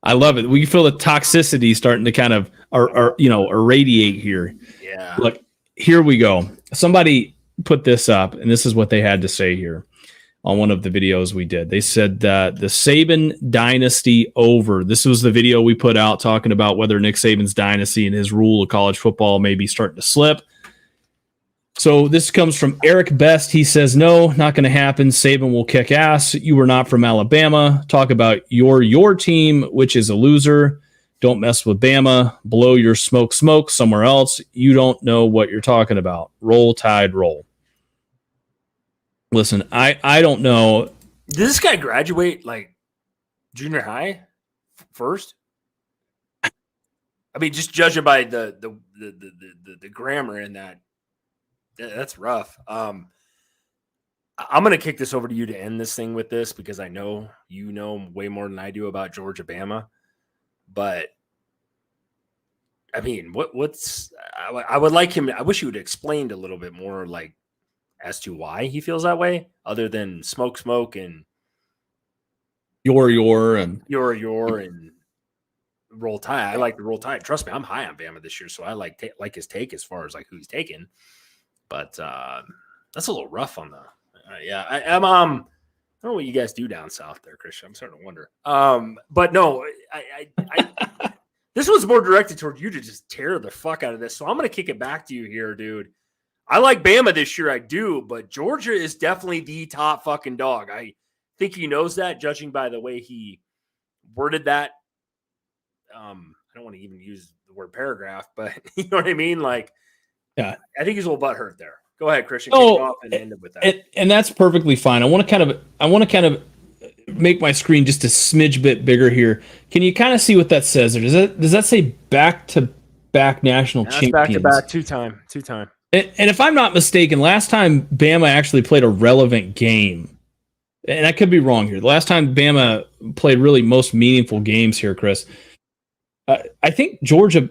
I love it. We feel the toxicity starting to kind of, irradiate here. Yeah. Look, here we go. Somebody put this up, and this is what they had to say here on one of the videos we did. They said that the Saban dynasty over. This was the video we put out talking about whether Nick Saban's dynasty and his rule of college football may be starting to slip. So this comes from Eric Best. He says, no, not going to happen. Saban will kick ass. You were not from Alabama. Talk about your team, which is a loser. Don't mess with Bama. Blow your smoke somewhere else. You don't know what you're talking about. Roll Tide, roll. Listen, I don't know. Did this guy graduate like junior high first? I mean, just judging by the grammar in that, that's rough. I'm gonna kick this over to you to end this thing with this because I know you know way more than I do about Georgia Bama. But I mean, I would like him. I wish he would have explained a little bit more, like, as to why he feels that way, other than smoke and your and Roll Tide. I like the Roll Tide. Trust me, I'm high on Bama this year, so I like his take as far as like who he's taking. But that's a little rough on the. I don't know what you guys do down south there, Christian. I'm starting to wonder. But no, I this was more directed toward you to just tear the fuck out of this. So I'm going to kick it back to you here, dude. I like Bama this year. I do, but Georgia is definitely the top fucking dog. I think he knows that, judging by the way he worded that. I don't want to even use the word paragraph, but you know what I mean? Like, yeah, I think he's a little butthurt there. Go ahead, Christian. Kick it off and end it with that. And that's perfectly fine. I want to kind of make my screen just a smidge bit bigger here. Can you kind of see what that says? Or does that say back-to-back national champions? Back-to-back, two-time. And if I'm not mistaken, last time Bama actually played a relevant game, and I could be wrong here. The last time Bama played really most meaningful games here, Chris, I think Georgia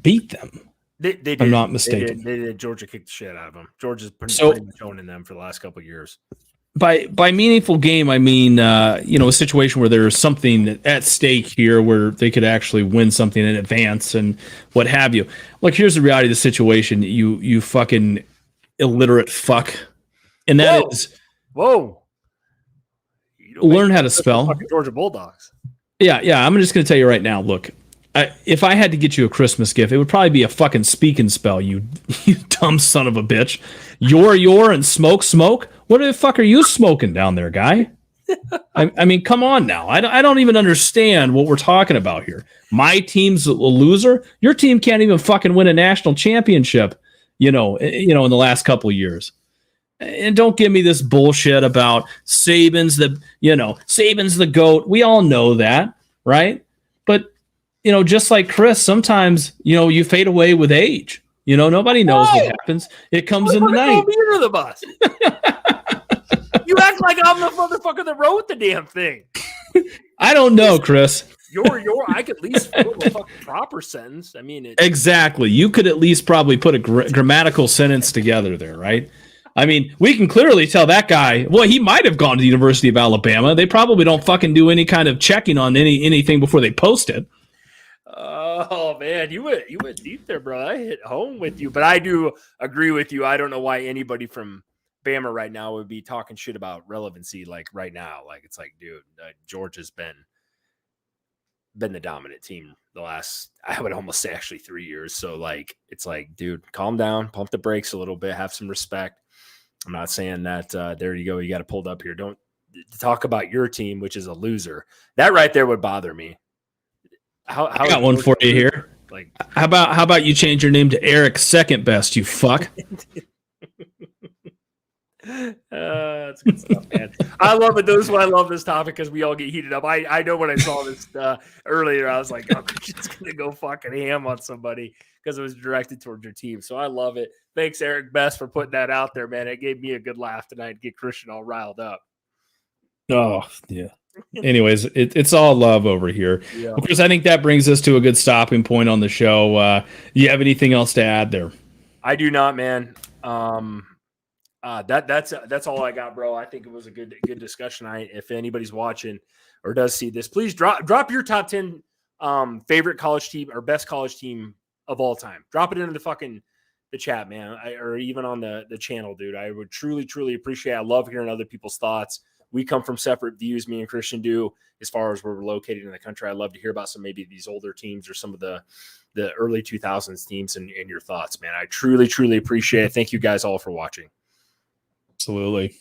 beat them. They did. I'm not mistaken. They did. Georgia kicked the shit out of them. Georgia's pretty much owning them for the last couple of years. By meaningful game, I mean a situation where there's something at stake here, where they could actually win something in advance and what have you. Look, here's the reality of the situation. You fucking illiterate fuck, and that is learn how to spell. Georgia Bulldogs. Yeah. I'm just going to tell you right now. Look, if I had to get you a Christmas gift, it would probably be a fucking speak and spell. You dumb son of a bitch. Your and smoke. What the fuck are you smoking down there, guy? I mean, come on now. I don't even understand what we're talking about here. My team's a loser. Your team can't even fucking win a national championship. In the last couple of years. And don't give me this bullshit about Saban's the GOAT. We all know that, right? But just like Chris, sometimes, you fade away with age. Nobody knows what happens. It comes in the night. Me under the bus. You act like I'm the motherfucker that wrote the damn thing. I don't know, Chris. I could at least form a fucking proper sentence. I mean, exactly. You could at least probably put a grammatical sentence together there, right? I mean, we can clearly tell that guy. Well, he might have gone to the University of Alabama. They probably don't fucking do any kind of checking on anything before they post it. Oh man, you went deep there, bro. I hit home with you, but I do agree with you. I don't know why anybody from Bama right now would be talking shit about relevancy like right now. Like it's like, dude, Georgia's been the dominant team the last, I would almost say actually 3 years. So like, it's like, dude, calm down, pump the brakes a little bit, have some respect. I'm not saying that there you go, you got it pulled up here. Don't talk about your team, which is a loser. That right there would bother me. I got one for you here. Like, how about you change your name to Eric Second Best, you fuck? That's good stuff, man. I love it. Those why I love this topic because we all get heated up. I know when I saw this earlier, I was like, oh, Christian's gonna go fucking ham on somebody because it was directed towards your team. So I love it. Thanks, Eric Best, for putting that out there, man. It gave me a good laugh tonight. Get Christian all riled up. Oh yeah. Anyways, it's all love over here. Yeah. Of course, I think that brings us to a good stopping point on the show. You have anything else to add there? I do not, man. That's all I got, bro. I think it was a good discussion. If anybody's watching or does see this, please drop your top 10 favorite college team or best college team of all time. Drop it into the chat, man, or even on the channel, dude. I would truly appreciate it. I love hearing other people's thoughts. We come from separate views, me and Christian do, as far as where we're located in the country. I'd love to hear about some maybe these older teams or some of the early 2000s teams and your thoughts, man. I truly appreciate it. Thank you guys all for watching. Absolutely.